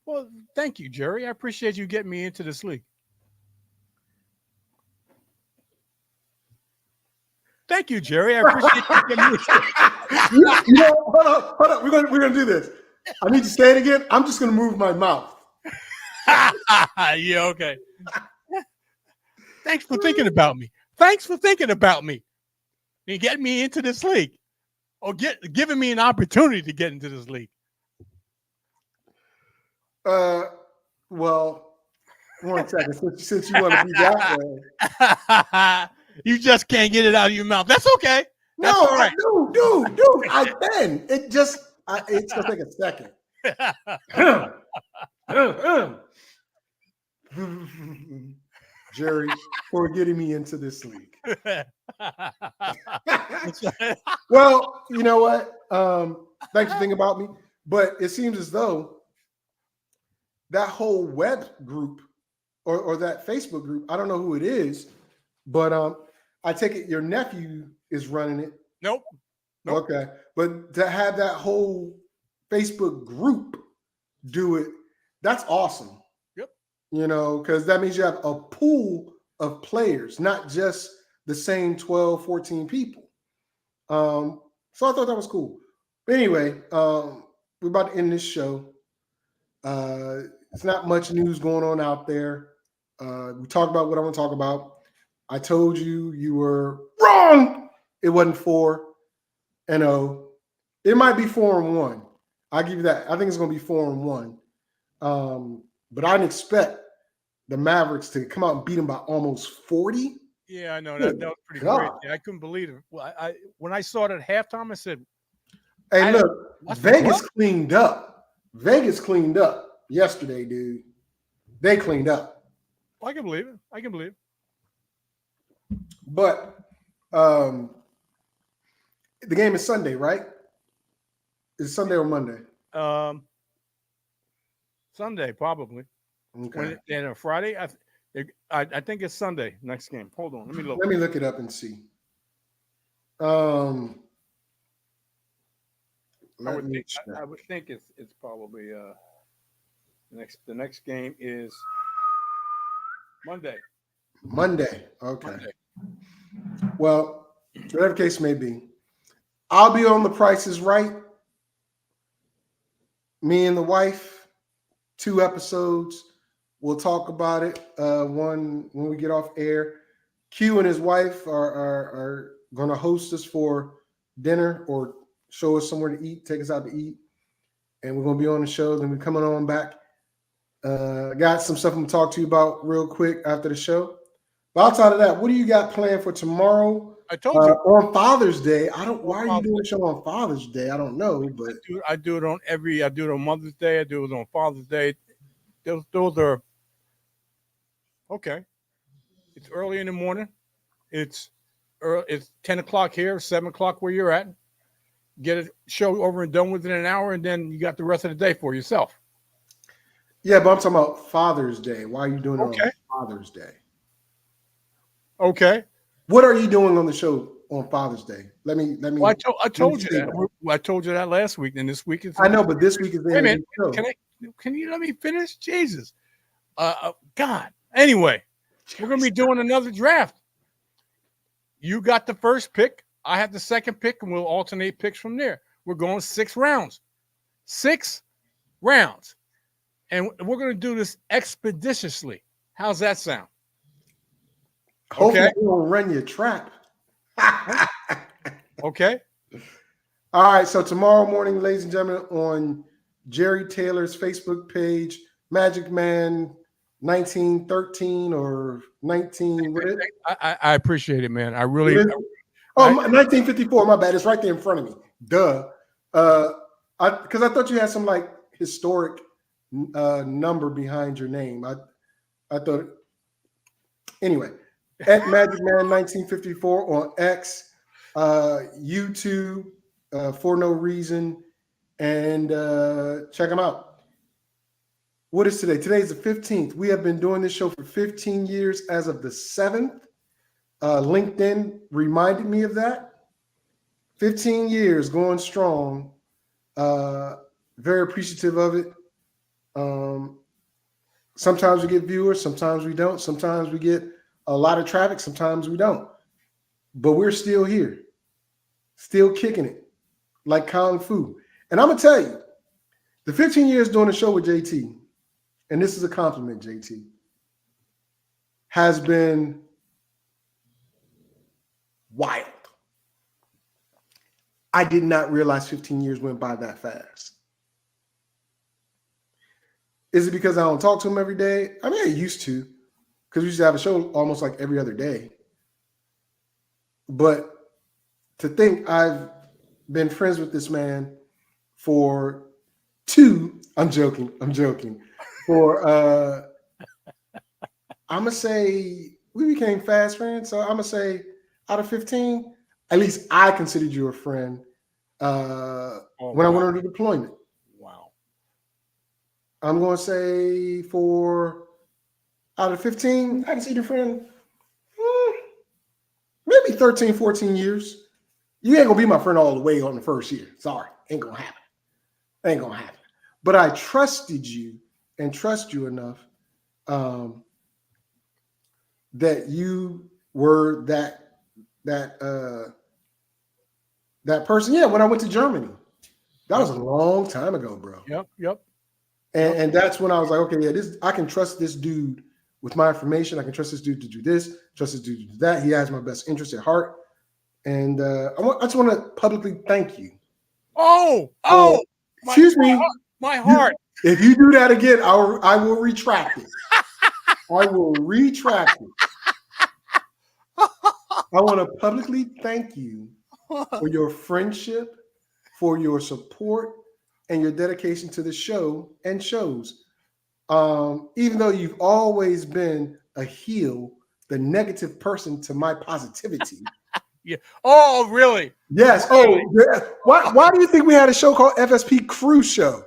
Well, thank you, Jerry. I appreciate you getting me into this league. thank you, Jerry. I appreciate you giving me. You know, hold on. We're gonna do this. I need to say it again. I'm just gonna move my mouth. Yeah, okay. Thanks for thinking about me. Thanks for thinking about me and getting me into this league, or giving me an opportunity to get into this league. Well, 1 second. Since you want to be that way. You just can't get it out of your mouth. That's okay. That's No, all right. dude, I can. It's gonna take a second. Jerry, for getting me into this league. Well, you know what? Thanks for thinking about me. But it seems as though that whole web group or that Facebook group, I don't know who it is, but I take it your nephew is running it. Nope. Okay. But to have that whole Facebook group do it, that's awesome. Yep. You know, because that means you have a pool of players, not just the same 12, 14 people. So I thought that was cool. But anyway, we're about to end this show. It's not much news going on out there. We talked about what I want to talk about. I told you were wrong. It wasn't 4-0. It might be 4-1. I'll give you that. I think it's going to be 4-1. But I didn't expect the Mavericks to come out and beat them by almost 40. Yeah, I know that was pretty great. Yeah, I couldn't believe it. Well, I when I saw it at halftime, I said, "Hey, look, Vegas cleaned up. Vegas cleaned up yesterday, dude. They cleaned up." Well, I can believe it. I can believe it. But the game is Sunday, right? Is it Sunday or Monday? Sunday, probably. Okay. And a Friday, I think it's Sunday next game. Hold on, let me look. Let me look it up and see. I would think it's probably the next game is Monday. Monday. Okay. Monday. Well, whatever case may be, I'll be on The Price is Right. Me and the wife, 2 episodes. We'll talk about it. One when we get off air. Q and his wife are going to host us for dinner or show us somewhere to eat, take us out to eat. And we're going to be on the show. Then we're coming on back. Got some stuff I'm going to talk to you about real quick after the show. But outside of that, what do you got planned for tomorrow? I told you. On Father's Day. Why are you doing a show on Father's Day? I don't know, but I do it on Mother's Day. I do it on Father's Day. Those are okay. It's early in the morning. It's 10 o'clock here, 7 o'clock where you're at. Get a show over and done within an hour, and then you got the rest of the day for yourself. Yeah, but I'm talking about Father's Day. Why are you doing it on Father's Day? Okay. What are you doing on the show on Father's Day? Let me. Well, I told you that. I told you that last week, and this week is. I know, but this week is the end of the show. Can you let me finish? Jesus, God. Anyway, we're gonna be doing another draft. You got the first pick. I have the second pick, and we'll alternate picks from there. We're going 6 rounds. 6 rounds, and we're gonna do this expeditiously. How's that sound? Hopefully we won't run your trap. Okay. All right. So tomorrow morning, ladies and gentlemen, on Jerry Taylor's Facebook page, Magic Man 1913 or 19. I appreciate it, man. I really. 1954. My bad. It's right there in front of me. Duh. Because I thought you had some like historic number behind your name. I thought. Anyway. At Magic Man 1954 on X, YouTube, For No Reason, and check them out. What is today? Today is the 15th. We have been doing this show for 15 years as of the 7th. LinkedIn reminded me of that. 15 years going strong. Very appreciative of it. Sometimes we get viewers, sometimes we don't. Sometimes we get a lot of traffic, sometimes we don't. but we're still here, still kicking it like Kung Fu. And I'm going to tell you, the 15 years doing the show with JT, and this is a compliment, JT, has been wild. I did not realize 15 years went by that fast. Is it because I don't talk to him every day? I mean, I used to, because we used to have a show almost like every other day. But to think I've been friends with this man for I'm joking. For I'm gonna say we became fast friends. So I'm gonna say out of 15, at least I considered you a friend when I went on the deployment. Wow. I'm gonna say for out of 15, I consider you a friend maybe 13, 14 years. You ain't gonna be my friend all the way on the first year. Sorry, ain't gonna happen. But I trusted you and trust you enough that you were that person. Yeah, when I went to Germany, that was a long time ago, bro. Yep. And that's when I was like, okay, yeah, I can trust this dude with my information. I can trust this dude to do this, trust this dude to do that. He has my best interest at heart. And I just want to publicly thank you. Excuse me. My heart. If you do that again, I will retract it. I will retract it. I want to publicly thank you for your friendship, for your support, and your dedication to the show and shows. Even though you've always been a heel, the negative person to my positivity. Yeah. Oh, really? Yes. Oh, yeah. Why do you think we had a show called FSP Crew Show?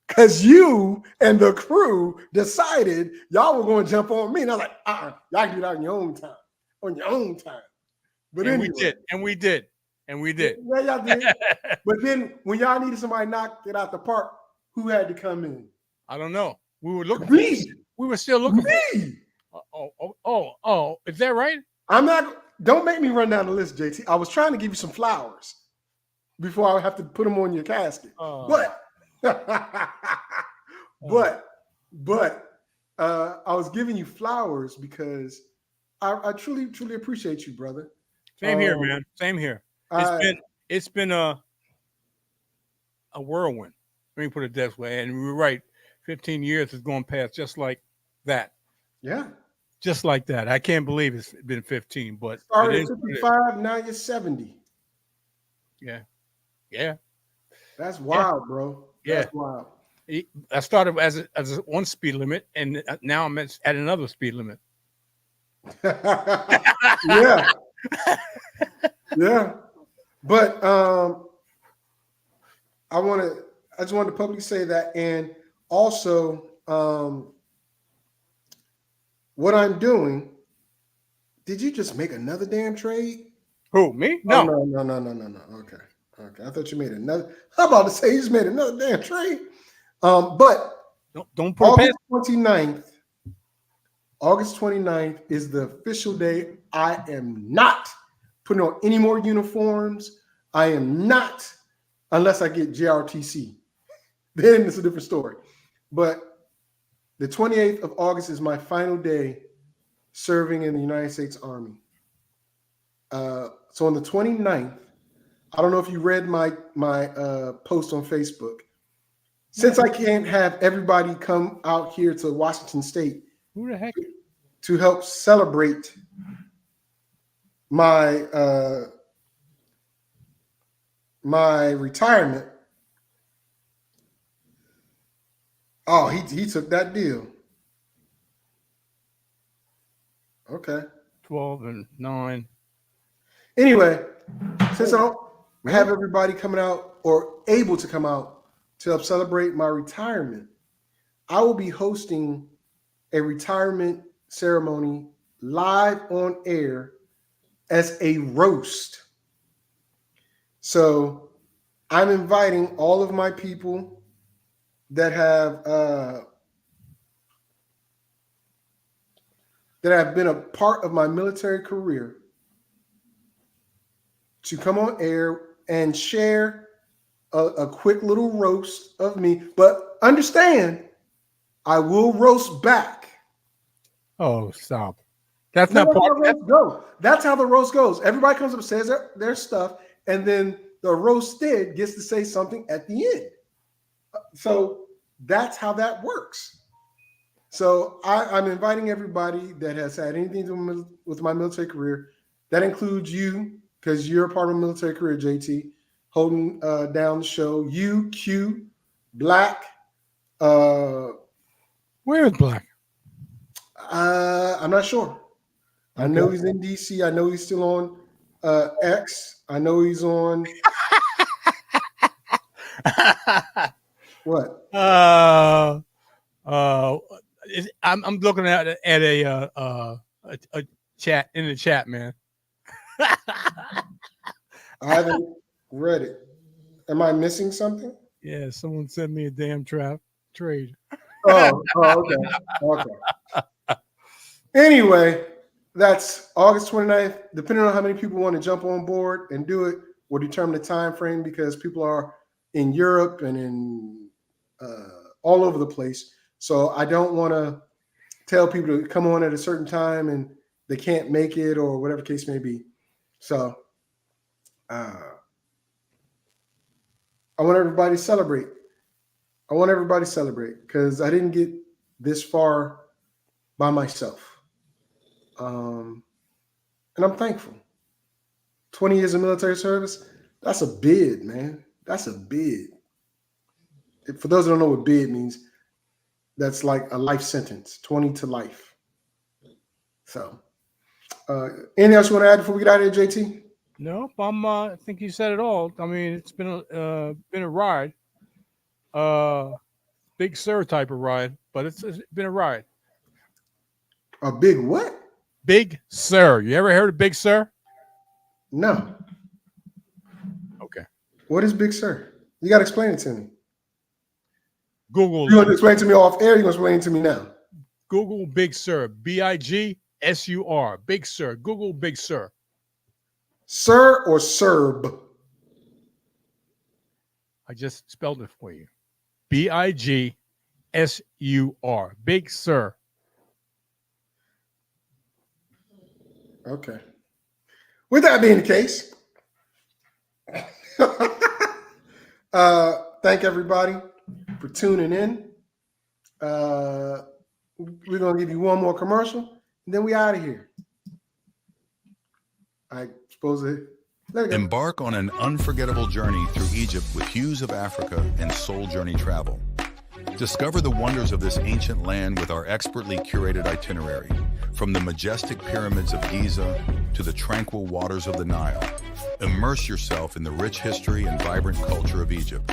Because you and the crew decided y'all were going to jump on me. And I was like, y'all can do that on your own time. But and anyway. we did. Yeah, y'all did. But then when y'all needed somebody to knock it out the park, who had to come in? I don't know. We were looking Me. We were still looking Me. Oh, is that right? Don't make me run down the list, JT. I was trying to give you some flowers before I have to put them on your casket. But I was giving you flowers because I truly appreciate you, brother. Same here, man. Same here. It's been a whirlwind. Let me put it that way. And we were right. 15 years has gone past just like that. Yeah. Just like that. I can't believe it's been 15, but started at 55, now you're 70. Yeah. That's wild, bro. That's wild. I started as one speed limit, and now I'm at another speed limit. Yeah. But I just wanted to publicly say that, and also what I'm doing. Did you just make another damn trade? Who, me? No. Oh, no. Okay. I thought you made another. I'm about to say you just made another damn trade. But don't put August 29th is the official day. I am not putting on any more uniforms. I am not, unless I get JRTC. Then it's a different story. But the 28th of August is my final day serving in the United States Army. So on the 29th, I don't know if you read my post on Facebook. Since I can't have everybody come out here to Washington State who the heck to help celebrate my my retirement. Oh, he took that deal. Okay. 12 and 9. Anyway, since I don't have everybody coming out or able to come out to help celebrate my retirement, I will be hosting a retirement ceremony live on air as a roast. So I'm inviting all of my people that have been a part of my military career to come on air and share a quick little roast of me. But understand, I will roast back. Oh, stop. That's not part of it. That's how the roast goes. Everybody comes up and says their stuff, and then the roasted gets to say something at the end. So that's how that works. So I'm inviting everybody that has had anything to do with my military career. That includes you, because you're a part of a military career, JT, holding down the show. You, Q, Black. Where is Black? I'm not sure. I know he's in DC. I know he's still on X. I know he's on. What? I'm looking at a chat in the chat, man. I haven't read it. Am I missing something? Yeah, someone sent me a damn trade. Oh, okay. Anyway, that's August 29th. Depending on how many people want to jump on board and do it, will determine the time frame, because people are in Europe and in all over the place. So I don't want to tell people to come on at a certain time and they can't make it or whatever case may be. So I want everybody to celebrate. Because I didn't get this far by myself. And I'm thankful. 20 years of military service, that's a bid, man. That's a bid. For those who don't know what bid means, that's like a life sentence, 20 to life. So, anything else you want to add before we get out of here, JT? Nope. I think you said it all. I mean, it's been a ride. Big Sir type of ride, but it's been a ride. A big what? Big Sir. You ever heard of Big Sir? No. Okay. What is Big Sir? You got to explain it to me. Google. You want to explain it to me off air? You're going to explain it to me now. Google Big Sir. BIGSUR. Big Sir. Google Big Sir. Sir or Serb? I just spelled it for you. BIGSUR. Big Sir. Okay. With that being the case, thank everybody for tuning in. We're going to give you one more commercial, and then we out of here. I suppose Embark on an unforgettable journey through Egypt with Hues of Africa and Soul Journey Travel. Discover the wonders of this ancient land with our expertly curated itinerary, from the majestic pyramids of Giza to the tranquil waters of the Nile. Immerse yourself in the rich history and vibrant culture of Egypt.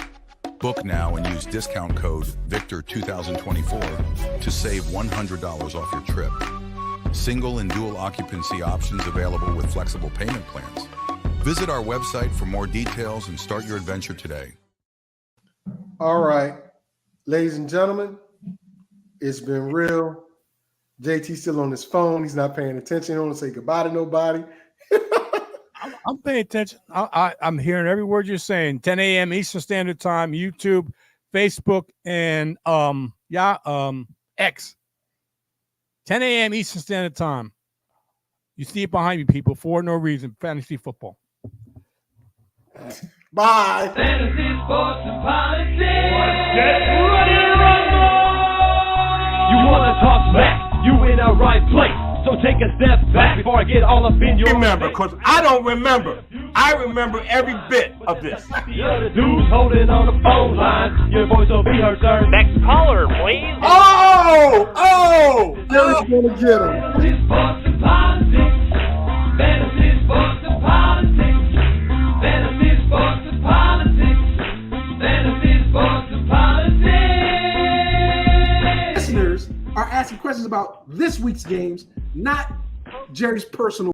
Book now and use discount code VICTOR2024 to save $100 off your trip. Single and dual occupancy options available with flexible payment plans. Visit our website for more details and start your adventure today. All right, ladies and gentlemen, it's been real. JT's still on his phone. He's not paying attention. He don't want to say goodbye to nobody. I'm paying attention. I'm hearing every word you're saying. 10 a.m. Eastern Standard Time, YouTube, Facebook, and X. 10 a.m. Eastern Standard Time. You see it behind you, people, for no reason. Fantasy football. Bye. Fantasy, sports, and politics. Get ready to rumble! You wanna talk smack? You in the right place. So take a step back before I get all up in your Remember, face. because I don't remember. I remember every bit of this. The other dude's holding on the phone line. Your voice will be heard, sir. Next caller, please. Jerry's gonna get him. Fantasy, sports, and politics. Fantasy, sports, and politics. Fantasy, sports, and politics. Fantasy, sports, and politics. Listeners are asking questions about this week's games, not Jerry's personal